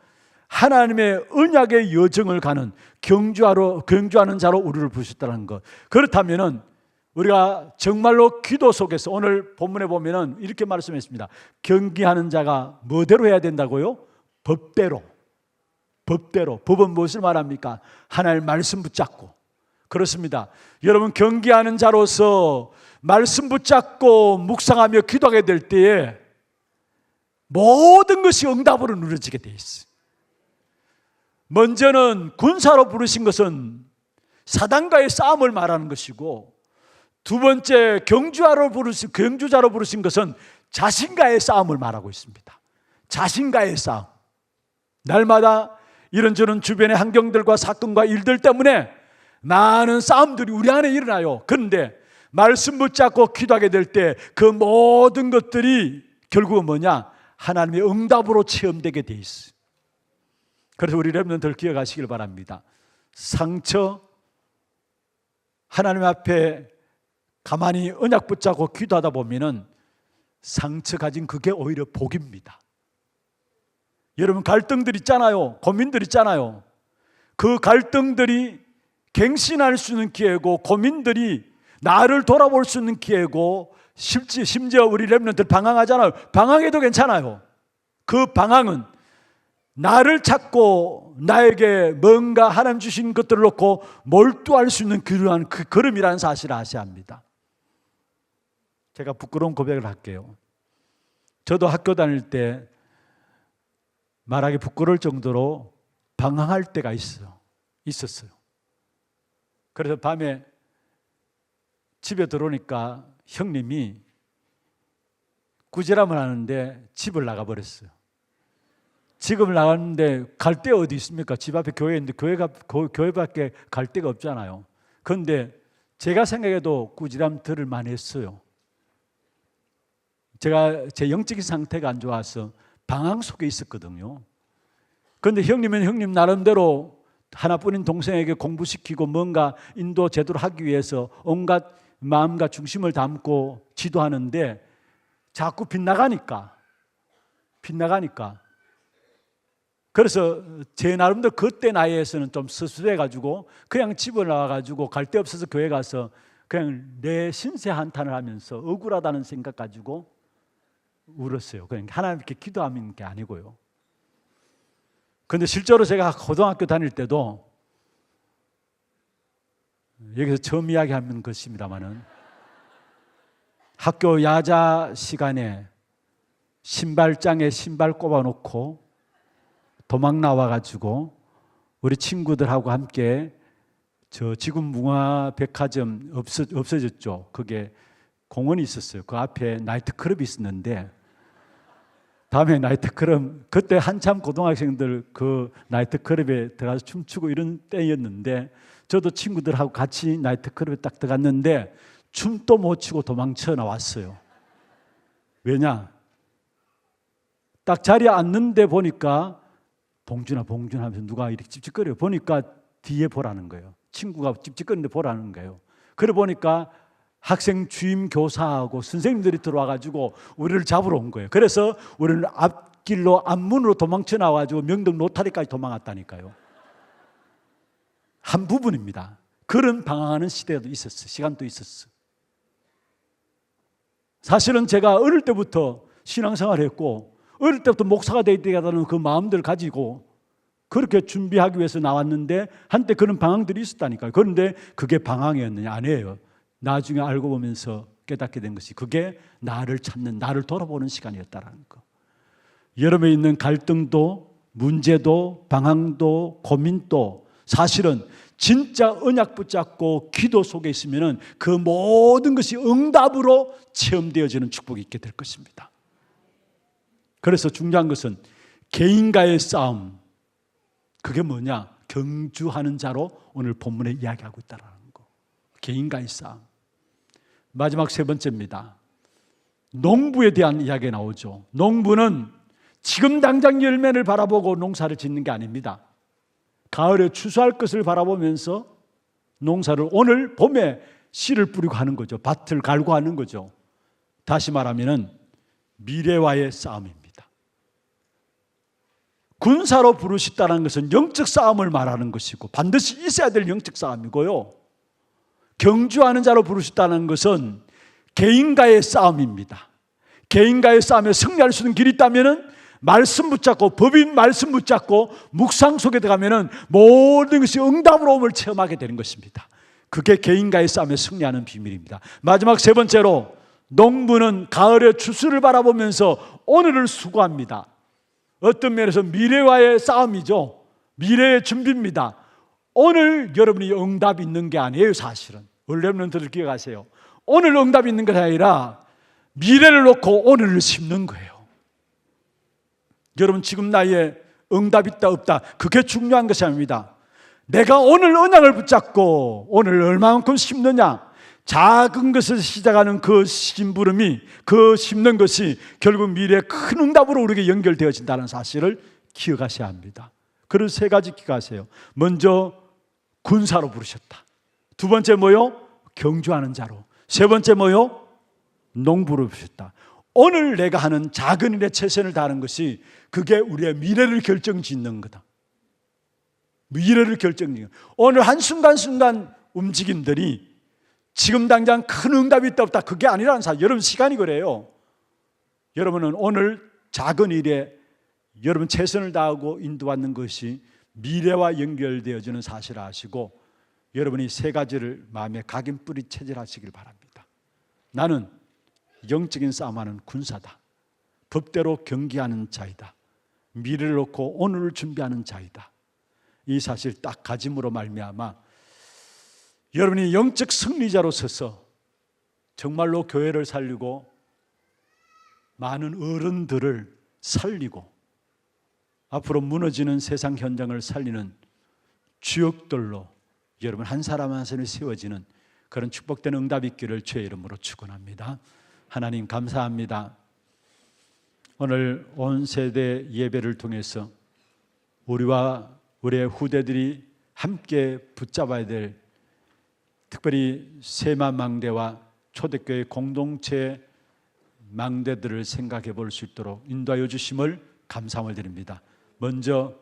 하나님의 언약의 여정을 가는 경주하는 자로 우리를 부르셨다는 것. 그렇다면은 우리가 정말로 기도 속에서 오늘 본문에 보면은 이렇게 말씀했습니다. 경기하는 자가 뭐대로 해야 된다고요? 법대로. 법은 무엇을 말합니까? 하나님의 말씀 붙잡고. 그렇습니다. 여러분 경기하는 자로서 말씀 붙잡고 묵상하며 기도하게 될 때에 모든 것이 응답으로 누려지게 돼 있어요. 먼저는 군사로 부르신 것은 사단과의 싸움을 말하는 것이고, 두 번째 경주자로 부르신 것은 자신과의 싸움을 말하고 있습니다. 자신과의 싸움. 날마다 이런저런 주변의 환경들과 사건과 일들 때문에 많은 싸움들이 우리 안에 일어나요. 그런데 말씀 붙잡고 기도하게 될 때 그 모든 것들이 결국은 뭐냐? 하나님의 응답으로 체험되게 돼 있어요. 그래서 우리 렘넌트들 기억하시길 바랍니다. 상처, 하나님 앞에 가만히 언약 붙잡고 기도하다 보면은 상처 가진 그게 오히려 복입니다. 여러분 갈등들 있잖아요. 고민들 있잖아요. 그 갈등들이 갱신할 수 있는 기회고, 고민들이 나를 돌아볼 수 있는 기회고, 심지어 우리 렘넌트들 방황하잖아요. 방황해도 괜찮아요. 그 방황은 나를 찾고 나에게 뭔가 하나님 주신 것들을 놓고 몰두할 수 있는 그러한 그 걸음이라는 사실을 아셔야 합니다. 제가 부끄러운 고백을 할게요. 저도 학교 다닐 때 말하기 부끄러울 정도로 방황할 때가 있었어요. 그래서 밤에 집에 들어오니까 형님이 꾸지람을 하는데 집을 나가버렸어요. 집을 나갔는데 갈 데 어디 있습니까? 집 앞에 교회 있는데 교회밖에 갈 데가 없잖아요. 그런데 제가 생각해도 꾸지람 들을 만했어요. 제가 제 영적인 상태가 안 좋아서 방황 속에 있었거든요. 그런데 형님은 형님 나름대로 하나뿐인 동생에게 공부시키고 뭔가 인도 제대로 하기 위해서 온갖 마음과 중심을 담고 지도하는데 자꾸 빗나가니까 그래서 제 나름대로 그때 나이에서는 좀 스스해가지고 그냥 집을 나와가지고 갈 데 없어서 교회 가서 그냥 내 신세 한탄을 하면서 억울하다는 생각 가지고 울었어요. 그냥 하나님께 기도하는 게 아니고요. 근데 실제로 제가 고등학교 다닐 때도, 여기서 처음 이야기하는 것입니다마는, 학교 야자 시간에 신발장에 신발 꼽아놓고 도망 나와가지고 우리 친구들하고 함께 저 지금 문화백화점 없어졌죠. 그게 공원이 있었어요. 그 앞에 나이트클럽이 있었는데, 다음에 나이트클럽, 그때 한참 고등학생들 그 나이트클럽에 들어가서 춤추고 이런 때였는데, 저도 친구들하고 같이 나이트클럽에 딱 들어갔는데 춤도 못 추고 도망쳐 나왔어요. 왜냐? 딱 자리에 앉는데 보니까 봉준아 하면서 누가 이렇게 찝찝거려요. 보니까 뒤에 보라는 거예요. 친구가 찝찝거리는데 보라는 거예요. 그래 보니까 학생 주임 교사하고 선생님들이 들어와가지고 우리를 잡으러 온 거예요. 그래서 우리는 앞길로 앞문으로 도망쳐 나와가지고 명동 로타리까지 도망갔다니까요. 한 부분입니다. 그런 방황하는 시대도 있었어. 시간도 있었어. 사실은 제가 어릴 때부터 신앙생활을 했고, 어릴 때부터 목사가 되겠다는 그 마음들을 가지고 그렇게 준비하기 위해서 나왔는데, 한때 그런 방황들이 있었다니까요. 그런데 그게 방황이었느냐? 아니에요. 나중에 알고 보면서 깨닫게 된 것이, 그게 나를 찾는, 나를 돌아보는 시간이었다라는 거. 여러분에 있는 갈등도, 문제도, 방황도, 고민도 사실은 진짜 언약 붙잡고 기도 속에 있으면 그 모든 것이 응답으로 체험되어지는 축복이 있게 될 것입니다. 그래서 중요한 것은 개인과의 싸움, 그게 뭐냐? 경주하는 자로 오늘 본문에 이야기하고 있다는 거. 개인과의 싸움. 마지막 세 번째입니다. 농부에 대한 이야기가 나오죠. 농부는 지금 당장 열매를 바라보고 농사를 짓는 게 아닙니다. 가을에 추수할 것을 바라보면서 농사를, 오늘 봄에 씨를 뿌리고 하는 거죠. 밭을 갈고 하는 거죠. 다시 말하면 미래와의 싸움입니다. 군사로 부르셨다는 것은 영적 싸움을 말하는 것이고 반드시 있어야 될 영적 싸움이고요. 경주하는 자로 부르셨다는 것은 개인과의 싸움입니다. 개인과의 싸움에 승리할 수 있는 길이 있다면 말씀 붙잡고, 법인 말씀 붙잡고 묵상 속에 들어가면 모든 것이 응답으로 옴을 체험하게 되는 것입니다. 그게 개인과의 싸움에 승리하는 비밀입니다. 마지막 세 번째로, 농부는 가을의 추수를 바라보면서 오늘을 수고합니다. 어떤 면에서 미래와의 싸움이죠. 미래의 준비입니다. 오늘 여러분이 응답이 있는 게 아니에요. 사실은 렘넌트들 기억하세요. 오늘 응답이 있는 게 아니라 미래를 놓고 오늘을 심는 거예요. 여러분 지금 나이에 응답 있다 없다, 그게 중요한 것이 아닙니다. 내가 오늘 언약을 붙잡고 오늘 얼마만큼 심느냐, 작은 것에서 시작하는 그 심부름이, 그 심는 것이 결국 미래의 큰 응답으로 우리에게 연결되어진다는 사실을 기억하셔야 합니다. 그런 세 가지 기억하세요. 먼저 군사로 부르셨다. 두 번째 뭐요? 경주하는 자로. 세 번째 뭐요? 농부로 부르셨다. 오늘 내가 하는 작은 일에 최선을 다하는 것이, 그게 우리의 미래를 결정짓는 거다. 미래를 결정짓는 거다. 오늘 한순간순간 움직임들이 지금 당장 큰 응답이 있다 없다, 그게 아니라는 사실. 여러분 시간이 그래요. 여러분은 오늘 작은 일에 여러분 최선을 다하고 인도받는 것이 미래와 연결되어지는 사실을 아시고, 여러분이 세 가지를 마음에 각인 뿌리 체질하시길 바랍니다. 나는 영적인 싸움하는 군사다. 법대로 경기하는 자이다. 미래를 놓고 오늘을 준비하는 자이다. 이 사실 딱 가짐으로 말미암아 여러분이 영적 승리자로 서서 정말로 교회를 살리고 많은 어른들을 살리고 앞으로 무너지는 세상 현장을 살리는 주역들로 여러분 한 사람 한 사람이 세워지는 그런 축복된 응답이 있기를 주의 이름으로 축원합니다. 하나님 감사합니다. 오늘 온 세대 예배를 통해서 우리와 우리의 후대들이 함께 붙잡아야 될, 특별히 세마 망대와 초대교회 공동체 망대들을 생각해 볼 수 있도록 인도하여 주심을 감사함을 드립니다. 먼저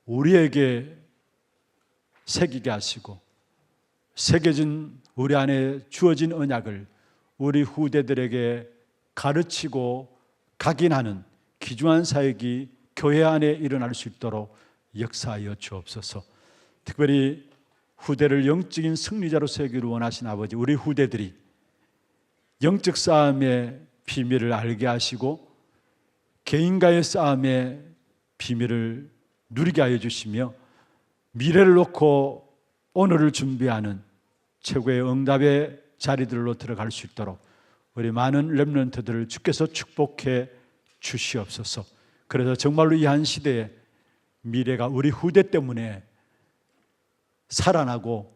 우리에게 새기게 하시고 새겨진 우리 안에 주어진 언약을 우리 후대들에게 가르치고 각인하는 귀중한 사역이 교회 안에 일어날 수 있도록 역사하여 주옵소서. 특별히 후대를 영적인 승리자로 세우기를 원하신 아버지, 우리 후대들이 영적 싸움의 비밀을 알게 하시고 개인과의 싸움의 비밀을 누리게 하여 주시며 미래를 놓고 오늘을 준비하는 최고의 응답의 자리들로 들어갈 수 있도록 우리 많은 렘넌트들을 주께서 축복해 주시옵소서. 그래서 정말로 이 한 시대의 미래가 우리 후대 때문에 살아나고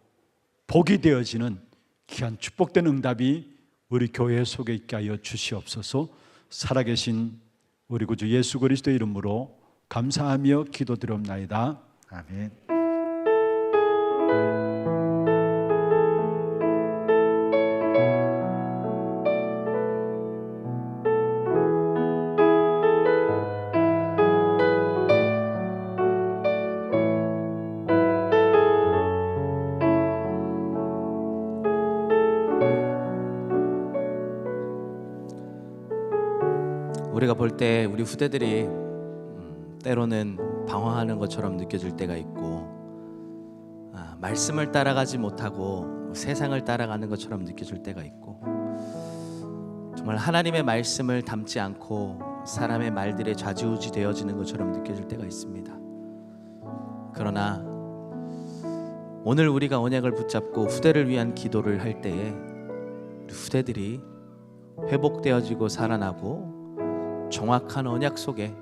복이 되어지는 귀한 축복된 응답이 우리 교회 속에 있게 하여 주시옵소서. 살아계신 우리 구주 예수 그리스도의 이름으로 감사하며 기도드리옵나이다. 아멘. 우리가 볼 때 우리 후대들이 때로는 방황하는 것처럼 느껴질 때가 있고 말씀을 따라가지 못하고 세상을 따라가는 것처럼 느껴질 때가 있고 정말 하나님의 말씀을 담지 않고 사람의 말들에 좌지우지 되어지는 것처럼 느껴질 때가 있습니다. 그러나 오늘 우리가 언약을 붙잡고 후대를 위한 기도를 할 때에 우리 후대들이 회복되어지고 살아나고 정확한 언약 속에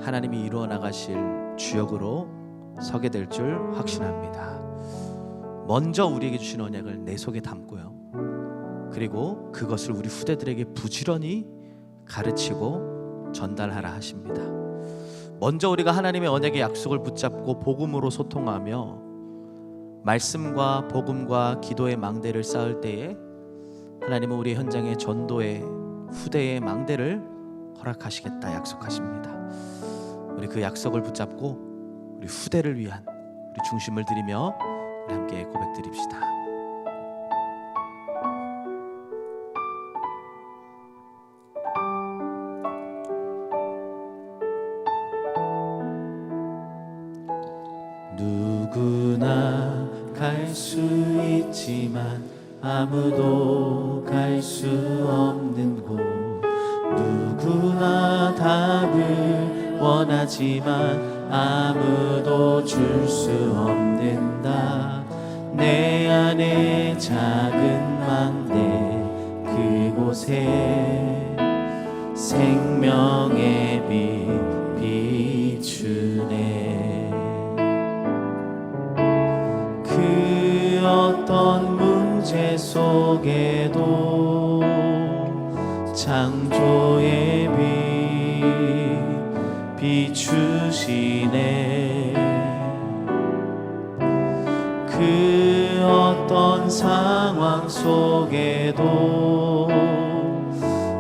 하나님이 이루어 나가실 주역으로 서게 될 줄 확신합니다. 먼저 우리에게 주신 언약을 내 속에 담고요. 그리고 그것을 우리 후대들에게 부지런히 가르치고 전달하라 하십니다. 먼저 우리가 하나님의 언약의 약속을 붙잡고 복음으로 소통하며 말씀과 복음과 기도의 망대를 쌓을 때에 하나님은 우리 현장의 전도의 후대의 망대를 허락하시겠다 약속하십니다. 우리 그 약속을 붙잡고 우리 후대를 위한 우리 중심을 드리며 우리 함께 고백드립시다. 누구나 갈 수 있지만 아무도 갈 수 없는 곳, 누구나 답을 원하지만 아무도 줄 수 없는다. 내 안에 작은 망대 그곳에 생명의 빛 비추네. 그 어떤 문제 속에도 창조의 빛 비추시네. 그 어떤 상황 속에도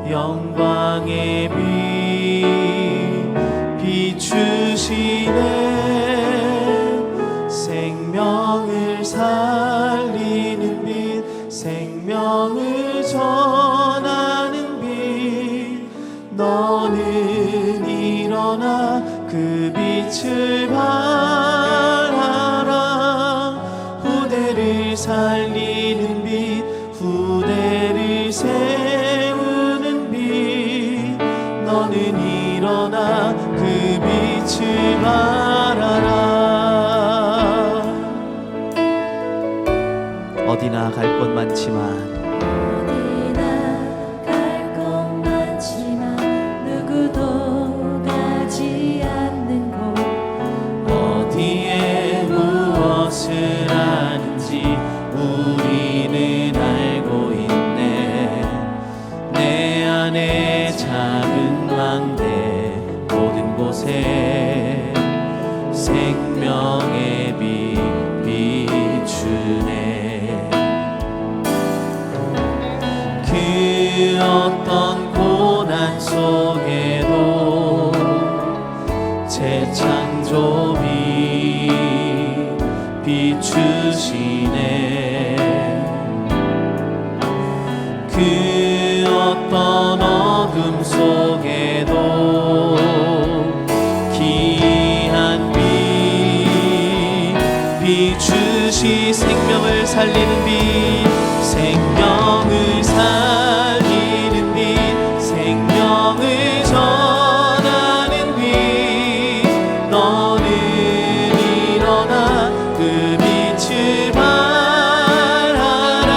영광의 빛 비추시네. 생명을 살리는 빛, 생명을 전하는 빛, 너는 일어나 그 빛을 발하라. 후대를 살리는 빛, 후대를 세우는 빛, 너는 일어나 그 빛을 발하라. 어디나 갈 곳 많지만 어디나 갈 곳 많지만 누구도 가지 않는 곳, 어디에 무엇을 하는지 우리는 알고 있네. 내 안에 작은 망대 모든 곳에 생명의 빛 비추네. 그 어떤 고난 속에도 재창조 빛 비추시네. 그 어떤 어둠 속에도 비추시 생명을 살리는 빛 생명을 살리는 빛 생명을 전하는 빛 너는 일어나 그 빛을 발하라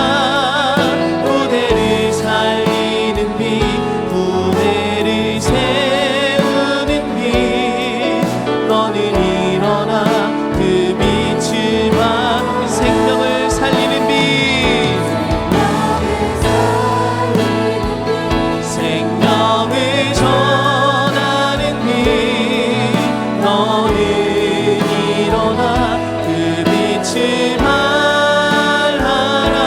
후대를 살리는 빛 후대를 세우는 빛 너는 일어나 그 빛을 발 생명을 살리는 빛 생명을 전하는 빛 너는 일어나 그 빛을 발하라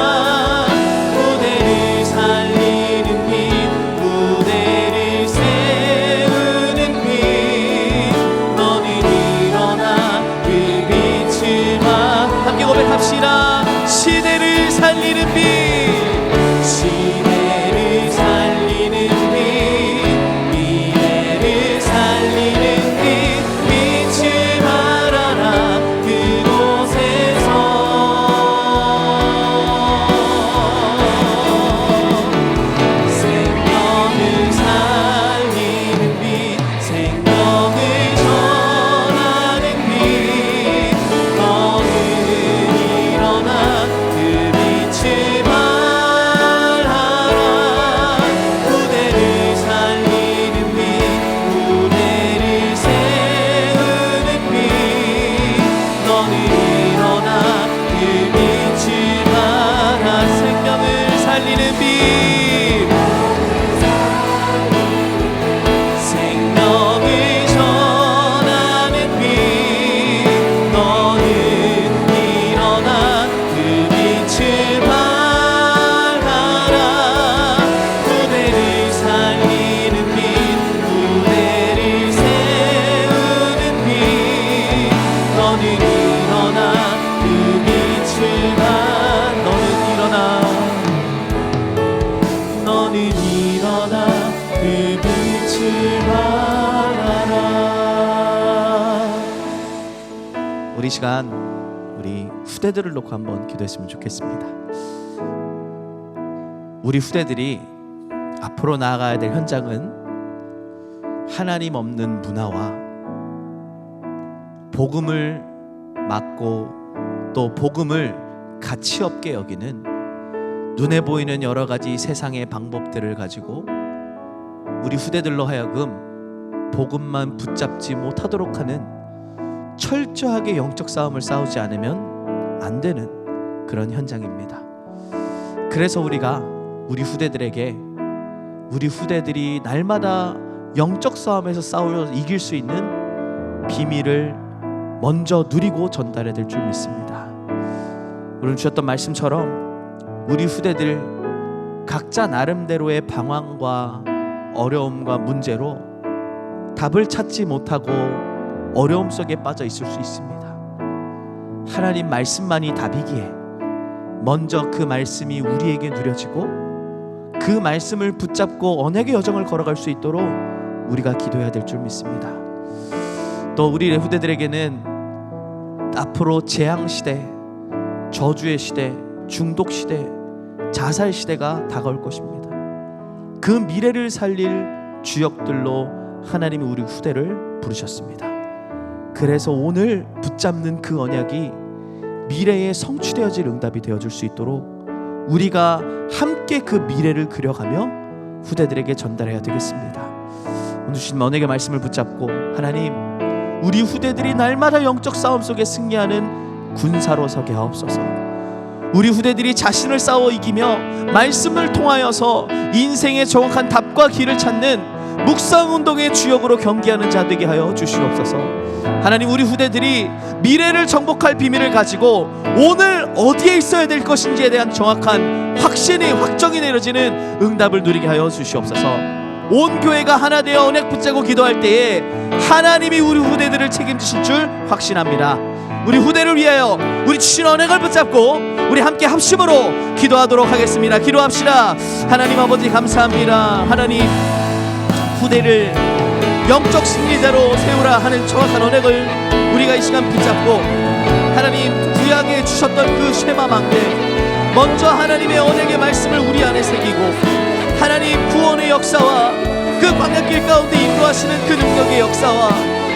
후대를 살리는 빛 후대를 세우는 빛 너는 일어나 그 빛을 발 함께 고백합시다. 시대를 살리는 빛 시대를 살리는 빛 미래를 살리는 빛 빛을 발하라 그곳에서 생명을 살리는 빛 생명을 전하는 빛 너는 일어나 그 빛을 발하라 후대를 살리는 빛 후대를 세우는 빛 너는 일어나 그 빛을 발하 생명을 살리는 빛 생명을 전하는 빛 너는 일어나 그 빛을 발하라 후대를 살리는 빛 후대를 세우는 빛 너는 일어나 그 빛을 발 너는 일어나 그 빛을 발하라 우리 시간 우리 후대들을 놓고 한번 기도했으면 좋겠습니다. 우리 후대들이 앞으로 나아가야 될 현장은 하나님 없는 문화와 복음을 막고 또 복음을 가치 없게 여기는 눈에 보이는 여러 가지 세상의 방법들을 가지고 우리 후대들로 하여금 복음만 붙잡지 못하도록 하는 철저하게 영적 싸움을 싸우지 않으면 안 되는 그런 현장입니다. 그래서 우리가 우리 후대들에게 우리 후대들이 날마다 영적 싸움에서 싸워 이길 수 있는 비밀을 먼저 누리고 전달해야 될 줄 믿습니다. 오늘 주셨던 말씀처럼 우리 후대들 각자 나름대로의 방황과 어려움과 문제로 답을 찾지 못하고 어려움 속에 빠져 있을 수 있습니다. 하나님 말씀만이 답이기에 먼저 그 말씀이 우리에게 누려지고 그 말씀을 붙잡고 언약의 여정을 걸어갈 수 있도록 우리가 기도해야 될 줄 믿습니다. 또 우리 후대들에게는 앞으로 재앙시대, 저주의 시대, 중독 시대, 자살 시대가 다가올 것입니다. 그 미래를 살릴 주역들로 하나님이 우리 후대를 부르셨습니다. 그래서 오늘 붙잡는 그 언약이 미래에 성취되어질 응답이 되어줄 수 있도록 우리가 함께 그 미래를 그려가며 후대들에게 전달해야 되겠습니다. 오늘 주신 언약의 말씀을 붙잡고 하나님, 우리 후대들이 날마다 영적 싸움 속에 승리하는 군사로 서게 하옵소서. 우리 후대들이 자신을 싸워 이기며 말씀을 통하여서 인생의 정확한 답과 길을 찾는 묵상운동의 주역으로 경기하는 자 되게 하여 주시옵소서. 하나님, 우리 후대들이 미래를 정복할 비밀을 가지고 오늘 어디에 있어야 될 것인지에 대한 정확한 확정이 내려지는 응답을 누리게 하여 주시옵소서. 온 교회가 하나 되어 언약 붙잡고 기도할 때에 하나님이 우리 후대들을 책임지실 줄 확신합니다. 우리 후대를 위하여 우리 주신 언약을 붙잡고 우리 함께 합심으로 기도하도록 하겠습니다. 기도합시다. 하나님 아버지 감사합니다. 하나님, 후대를 영적 승리자로 세우라 하는 정확한 언약을 우리가 이 시간 붙잡고 하나님 구약에 주셨던 그 쉐마 망대, 먼저 하나님의 언약의 말씀을 우리 안에 새기고 하나님 구원의 역사와 그 광야길 가운데 인도하시는 그 능력의 역사와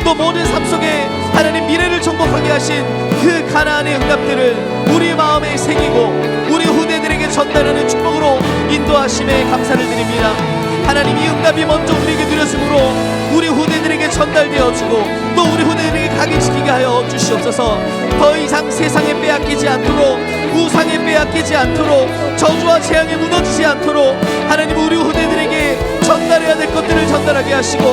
또 모든 삶 속에 하나님 미래를 정복하게 하신 그 가나안의 응답들을 우리 마음에 새기고 우리 후대들에게 전달하는 축복으로 인도하심에 감사를 드립니다. 하나님, 이 응답이 먼저 우리에게 누렸으므로 우리 후대들에게 전달되어지고 또 우리 후대들에게 각인시키게 하여 주시옵소서. 더 이상 세상에 빼앗기지 않도록, 우상에 빼앗기지 않도록, 저주와 재앙에 무너지지 않도록 하나님, 우리 후대들에게 전달해야 될 것들을 전달하게 하시고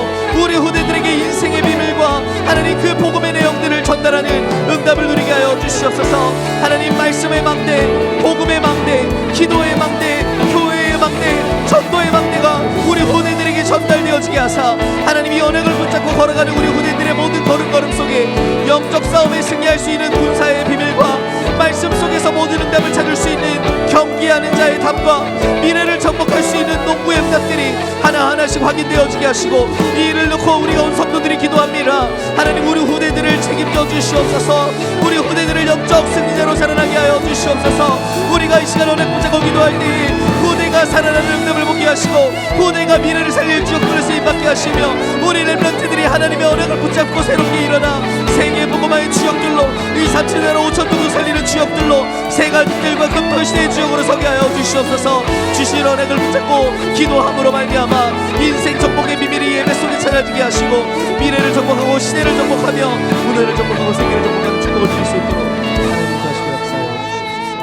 우리 후대들에게 인생의 비밀과 하나님 그 복음의 내용들을 전달하는 응답을 누리게 하여 주시옵소서. 하나님, 말씀의 망대, 복음의 망대, 기도의 망대, 교회의 망대, 전도의 망대가 우리 후대들에게 전달되어지게 하사 하나님, 이 언약을 붙잡고 걸어가는 우리 후대들의 모든 걸음걸음 속에 영적 싸움에 승리할 수 있는 군사의 비밀과 말씀 속에서 모든 응답을 찾을 수 있는 경기하는 자의 답과 미래를 정복할 수 있는 농부의 응답들이 하나하나씩 확인되어지게 하시고, 이 일을 놓고 우리가 온 성도들이 기도합니다. 하나님, 우리 후대들을 책임져 주시옵소서. 우리 후대들을 영적 승리자로 살아나게 하여 주시옵소서. 우리가 이 시간 언약 붙잡고 기도할 때 후대가 살아나는 응답을 보게 하시고 후대가 미래를 살릴 주역들을 쓰임받게 하시며 우리 렘넌트들이 하나님의 언약을 붙잡고 새롭게 일어나 세계 복음화의 주역들로, 이 3,000나라 5,000도도 살리는 주역들로 세간들과 금토시대의 주역으로 서게 하여 주시옵소서. 주신 언약을 붙잡고 기도함으로 말미암아 인생 정복의 비밀이 예배 속에 찾아지게 하시고 미래를 정복하고 시대를 정복하며 문화를 정복하고 세계를 정복하는 축복을 드릴 수 있도록 하나님 다시 역사하여 주시옵소서.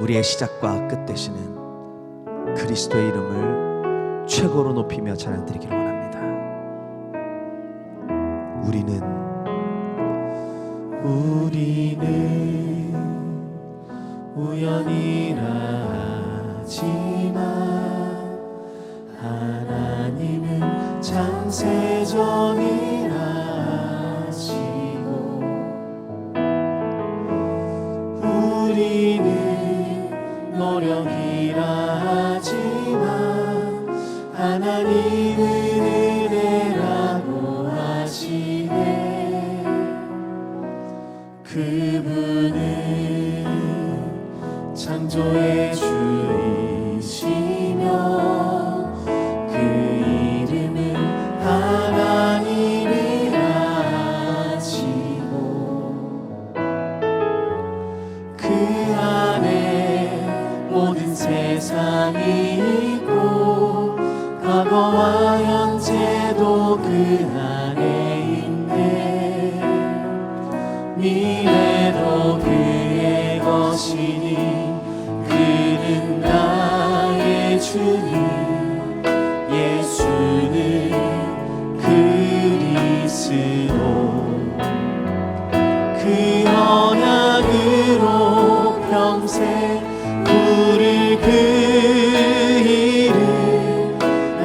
우리의 시작과 끝 되시는 그리스도의 이름을 최고로 높이며 찬양드리기를 원합니다. 우리는 우연이라 하지만 하나님은 창세전이라 하시고 우리는 노력이라 하지만 하나님은 은혜라고 하시네. 그분은 창조의 주이시며 그 이름은 하나님이라 하시고 그 안에 모든 세상이 있고 과거와 현재도 그 안에 있네. 미래도 그의 것이니 그는 나의 주님. 예수는 그리스도. 그 언약으로 평생 부를 그 이름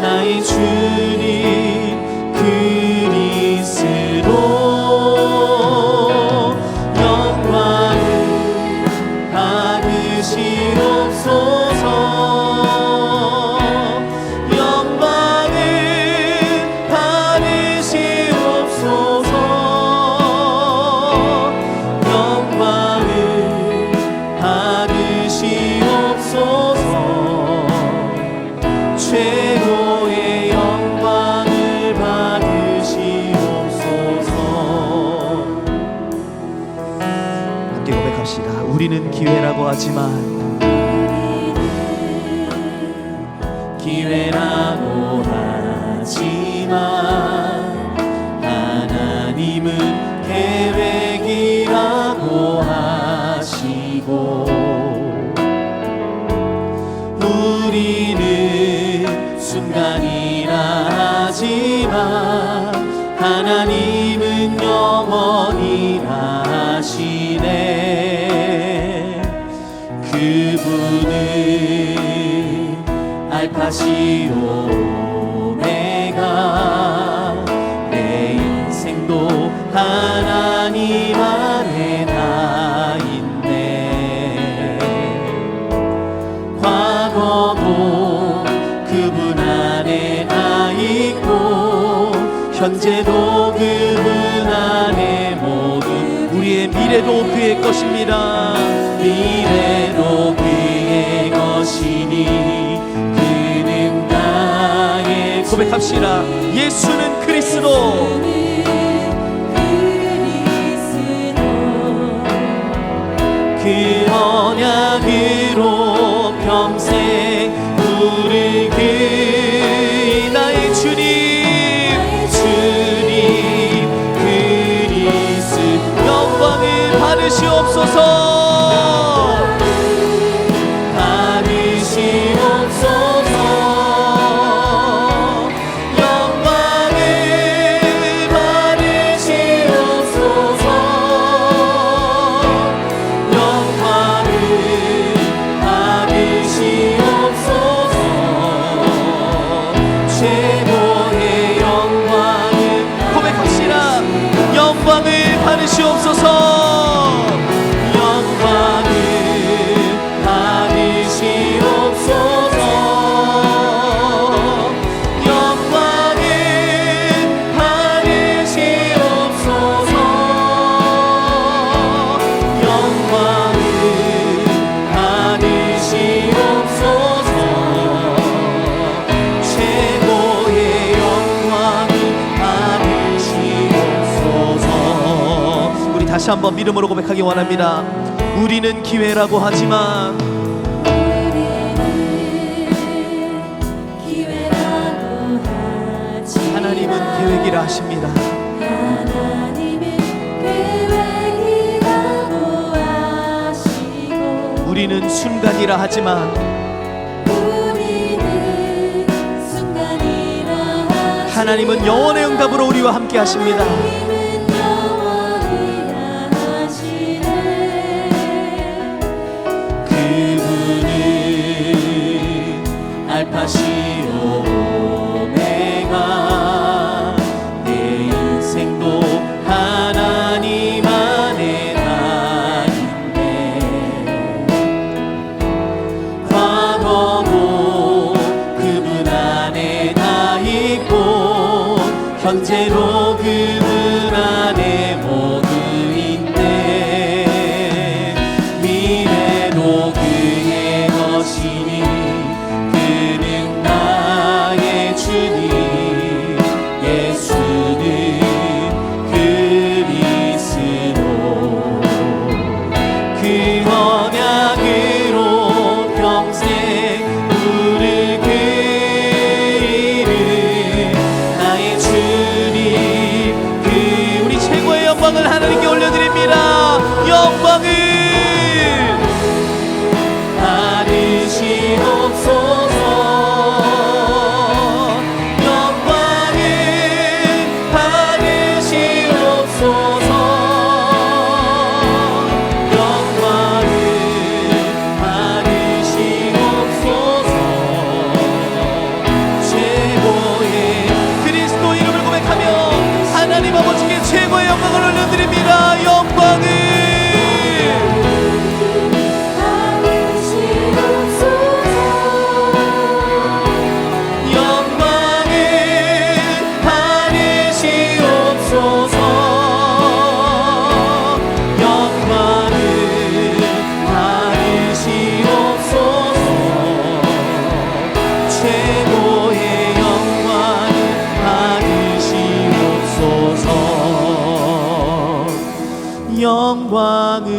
나의 주님 그리스도. 영광을 받으시옵소서. 영광을 받으시옵소서. 영광을 받으시옵소서. 최고의 영광을 받으시옵소서. 함께 고백합시다. 우리는 기회라고 하지만 하나님은 계획이라고 하시고 우리는 순간이라 하지만 하나님은 영원이라 하시네. 그분은 알파시오 오메가. 내 인생도 하나님 안에 다 있네. 과거도 그분 안에 다 있고 현재도 그분 안에 모든 우리의 미래도 그의 것입니다. 미래도 그의 것이니 그는 나의 고백합시다. 예수는 그리스도 그 언약으로 평생 부르기 나의 주님 그리스 영광을 받으시옵소서 받으시옵소서 영광을 받으시옵소서 영광을 받으시옵소서 영광을 받으시옵소서 최고의 영광을 받으시옵소서. 다시 한번 믿음으로 고백하기 원합니다. 우리는 기회라고 하지만 하나님은 계획이라 하십니다. 우리는 순간이라 하지만 하나님은 영원의 응답으로 우리와 함께 하십니다. 알파시오 오메가 내 인생도 하나님 안에 다 있네. 과거도 그분 안에 다 있고 현재도 그분 안에 모두 있네. 미래도 그의 것이니 예수는 그리스도 그 언약으로 평생 부르기 이름 나의 주님 그 우리 최고의 영광을 하나님께 올려드립니다. 영광을 받으시옵소서 최고의 영광을 올려드립니다. 영광을 받으시옵소서 영광을 받으시옵소서 최고의 영광을 받으시옵소서 영광을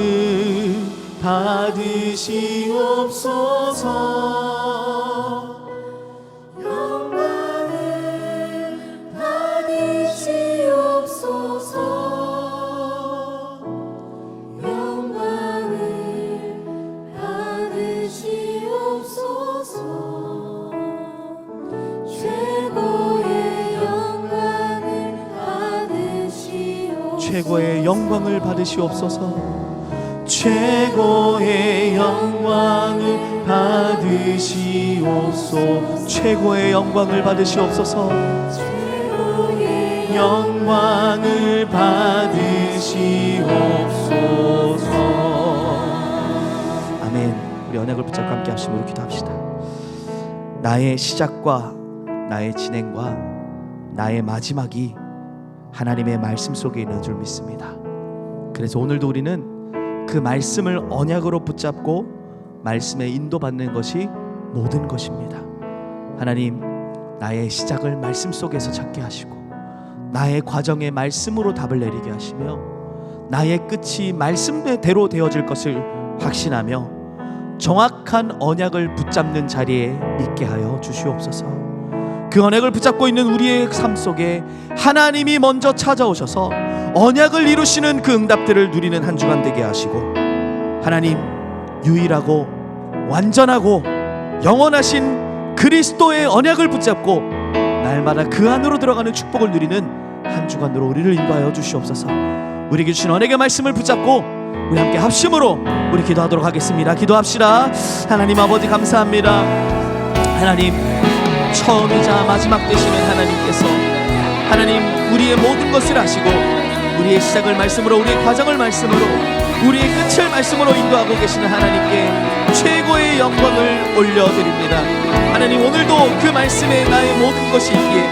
받으시옵소서 영광을 받으시옵소서 영광을 받으시옵소서 최고의 영광을 받으시옵소서 최고의 영광을 받으시옵소서 최고의 영광을 받으시옵소서 최고의 영광을 받으시옵소서 영광을 받으시옵소서. 아멘. 우리 언약을 붙잡고 함께 하심으로 기도합시다. 나의 시작과 나의 진행과 나의 마지막이 하나님의 말씀 속에 있는 줄 믿습니다. 그래서 오늘도 우리는 그 말씀을 언약으로 붙잡고 말씀에 인도받는 것이 모든 것입니다. 하나님, 나의 시작을 말씀 속에서 찾게 하시고 나의 과정에 말씀으로 답을 내리게 하시며 나의 끝이 말씀대로 되어질 것을 확신하며 정확한 언약을 붙잡는 자리에 있게 하여 주시옵소서. 그 언약을 붙잡고 있는 우리의 삶 속에 하나님이 먼저 찾아오셔서 언약을 이루시는 그 응답들을 누리는 한 주간 되게 하시고, 하나님, 유일하고 완전하고 영원하신 그리스도의 언약을 붙잡고 날마다 그 안으로 들어가는 축복을 누리는 한 주간으로 우리를 인도하여 주시옵소서. 우리에게 주신 언약의 말씀을 붙잡고 우리 함께 합심으로 우리 기도하도록 하겠습니다. 기도합시다. 하나님 아버지, 감사합니다. 하나님, 처음이자 마지막 되시는 하나님께서 하나님, 우리의 모든 것을 아시고 우리의 시작을 말씀으로, 우리의 과정을 말씀으로, 우리의 끝을 말씀으로 인도하고 계시는 하나님께 최고의 영광을 올려드립니다. 하나님, 오늘도 그 말씀에 나의 모든 것이 있기에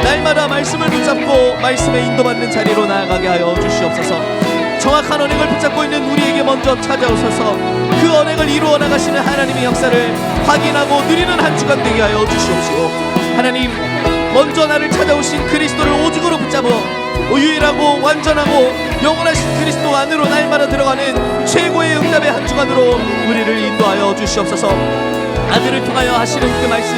날마다 말씀을 붙잡고 말씀에 인도받는 자리로 나아가게 하여 주시옵소서. 정확한 언약을 붙잡고 있는 우리에게 먼저 찾아오셔서 그 언약을 이루어 나가시는 하나님의 역사를 확인하고 누리는 한 주간 되게 하여 주시옵시고, 하나님, 먼저 나를 찾아오신 그리스도를 오직으로 붙잡어 유일하고 완전하고 영원하신 그리스도 안으로 날마다 들어가는 최고의 응답의 한 주간으로 우리를 인도하여 주시옵소서. 아들을 통하여 하시는 그 말씀,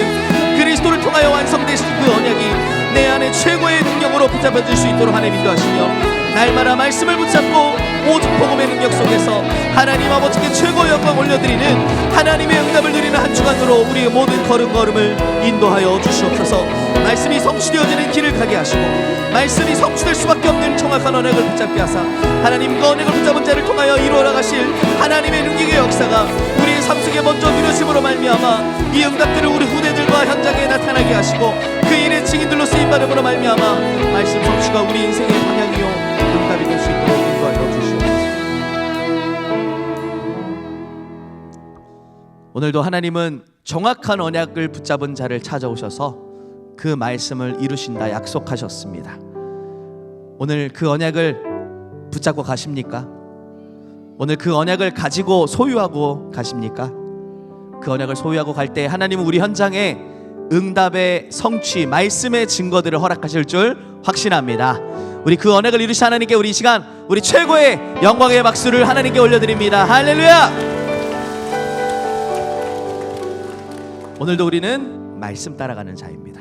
그리스도를 통하여 완성되신 그 언약이 내 안에 최고의 능력으로 붙잡아질 수 있도록 하나님 인도하시며, 날마다 말씀을 붙잡고 오직 복음의 능력 속에서 하나님 아버지께 최고의 영광 올려드리는 하나님의 응답을 누리는 한 주간으로 우리의 모든 걸음걸음을 인도하여 주시옵소서. 말씀이 성취되어지는 길을 가게 하시고 말씀이 성취될 수밖에 없는 정확한 언약을 붙잡게 하사 하나님, 그 언약을 붙잡은 자를 통하여 이루어 나가실 하나님의 능력의 역사가 우리의 삶 속에 먼저 누려짐으로 말미암아 이 응답들을 우리 후대들과 현장에 나타나게 하시고 그 일의 증인들로 쓰임받음으로 말미암아 말씀 성취가 우리 인생의 방향이요 응답이 될 수 있도록 인도하여 주시옵소서. 오늘도 하나님은 정확한 언약을 붙잡은 자를 찾아오셔서 그 말씀을 이루신다 약속하셨습니다. 오늘 그 언약을 붙잡고 가십니까? 오늘 그 언약을 가지고 소유하고 가십니까? 그 언약을 소유하고 갈 때 하나님은 우리 현장에 응답의 성취, 말씀의 증거들을 허락하실 줄 확신합니다. 우리 그 언약을 이루신 하나님께 우리 이 시간 우리 최고의 영광의 박수를 하나님께 올려드립니다. 할렐루야! 오늘도 우리는 말씀 따라가는 자입니다.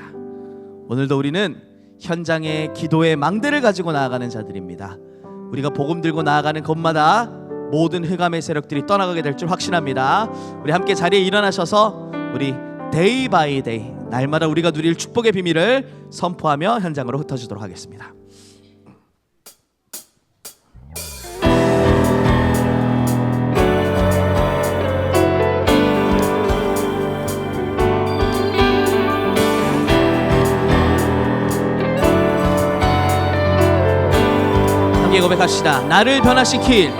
오늘도 우리는 현장의 기도의 망대를 가지고 나아가는 자들입니다. 우리가 복음 들고 나아가는 곳마다 모든 흑암의 세력들이 떠나가게 될 줄 확신합니다. 우리 함께 자리에 일어나셔서 우리 데이 바이 데이 날마다 우리가 누릴 축복의 비밀을 선포하며 현장으로 흩어지도록 하겠습니다. 함께 고백합시다. 나를 변화시킬 힘이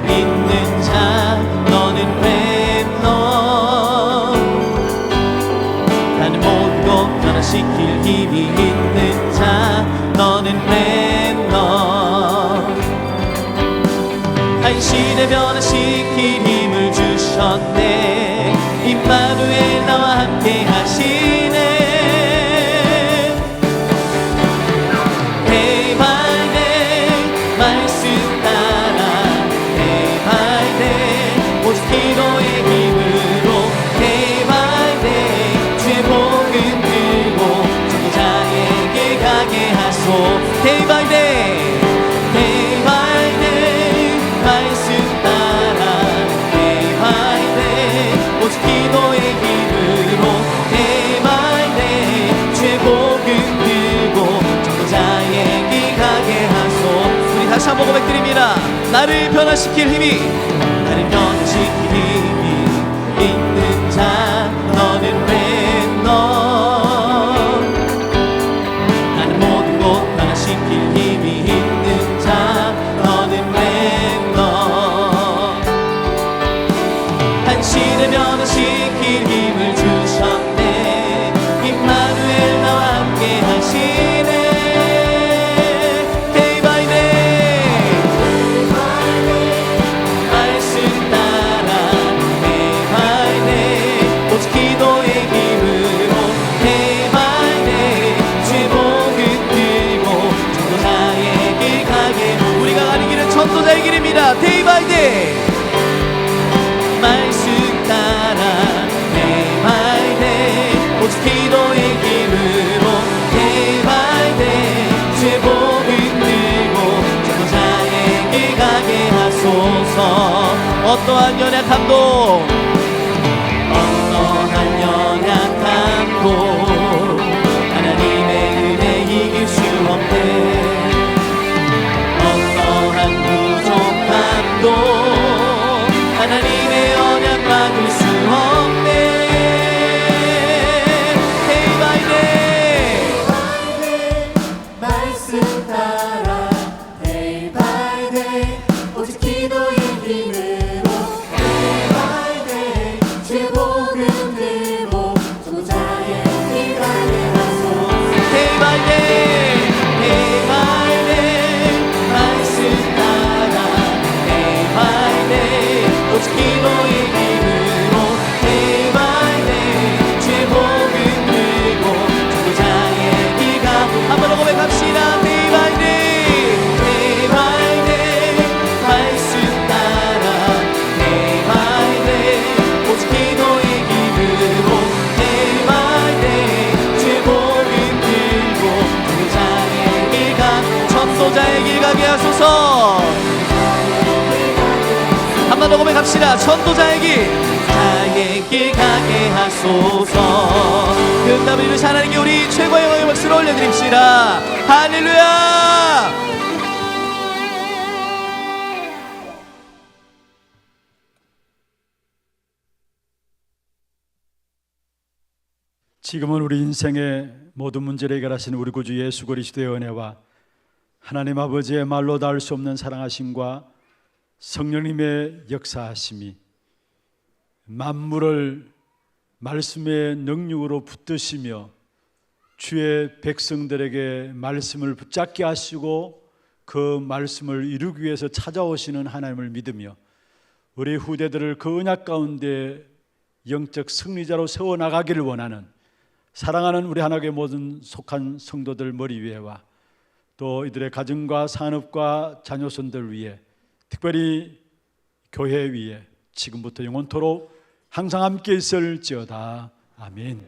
있는 자 너는 렘넌트. 나는 모든 것 변화시킬 힘이 있는 자 너는 렘넌트. 한 시대 변화시킬 힘을 주셨네. 임마누엘 나와 함께 하시네. 기도의 힘으로 day by day 주의 복음 들고 전도자에게 가게 하소. day by day day by day 말씀 따라 day by day 오직 기도의 힘으로 day by day 주의 복음 들고 전도자에게 가게 하소. 우리 다시 한번 고백드립니다. 나를 변화시킬 힘이 있는 자 너는 렘넌트. 나는 모든 것 변화시킬 힘이 있는 자 너는 렘넌트. 한 시대 변화시킬 힘을 주셨네. 오직 기도의 힘으로 day by day 주의 복음 들고 전도자의 길 가게 하소서. 어떠한 연약함도 하나님의 은혜 이길 수 없네. 어떠한 부족함도 하나님의 언약 막을 수 없네. Day by day 말씀 따라 day by day 오직 기도의 힘으로 day by day 주의 복음 들고 전도자의 길 가게 하소서. Day by day, day by day 말씀 따라 day by day 오직 기도의 힘으로 day by day 주의 복음 들고 전도자의 길 가. 한번 더 고백합시다. Day by day, day by day 말씀 따라 day by day 오직 기도의 힘으로 day by day 주의 복음 들고 전도자의 길 가. 전도자의 길 가게 하소서. 한 번 더 고백합시다. 전도자의 길, 자의 길 가게 하소서. 그 응답을 이루신 하나님께 우리 최고의 영광의 박수를 올려드립시다. 할렐루야. 지금은 우리 인생의 모든 문제를 해결하시는 우리 구주 예수 그리스도의 은혜와 하나님 아버지의 말로 닿을 수 없는 사랑하심과 성령님의 역사하심이 만물을 말씀의 능력으로 붙드시며 주의 백성들에게 말씀을 붙잡게 하시고 그 말씀을 이루기 위해서 찾아오시는 하나님을 믿으며 우리 후대들을 그 언약 가운데 영적 승리자로 세워나가기를 원하는 사랑하는 우리 하나님의 모든 속한 성도들 머리 위에와 또 이들의 가정과 산업과 자녀손들 위에 특별히 교회 위에 지금부터 영원토록 항상 함께 있을지어다. 아멘.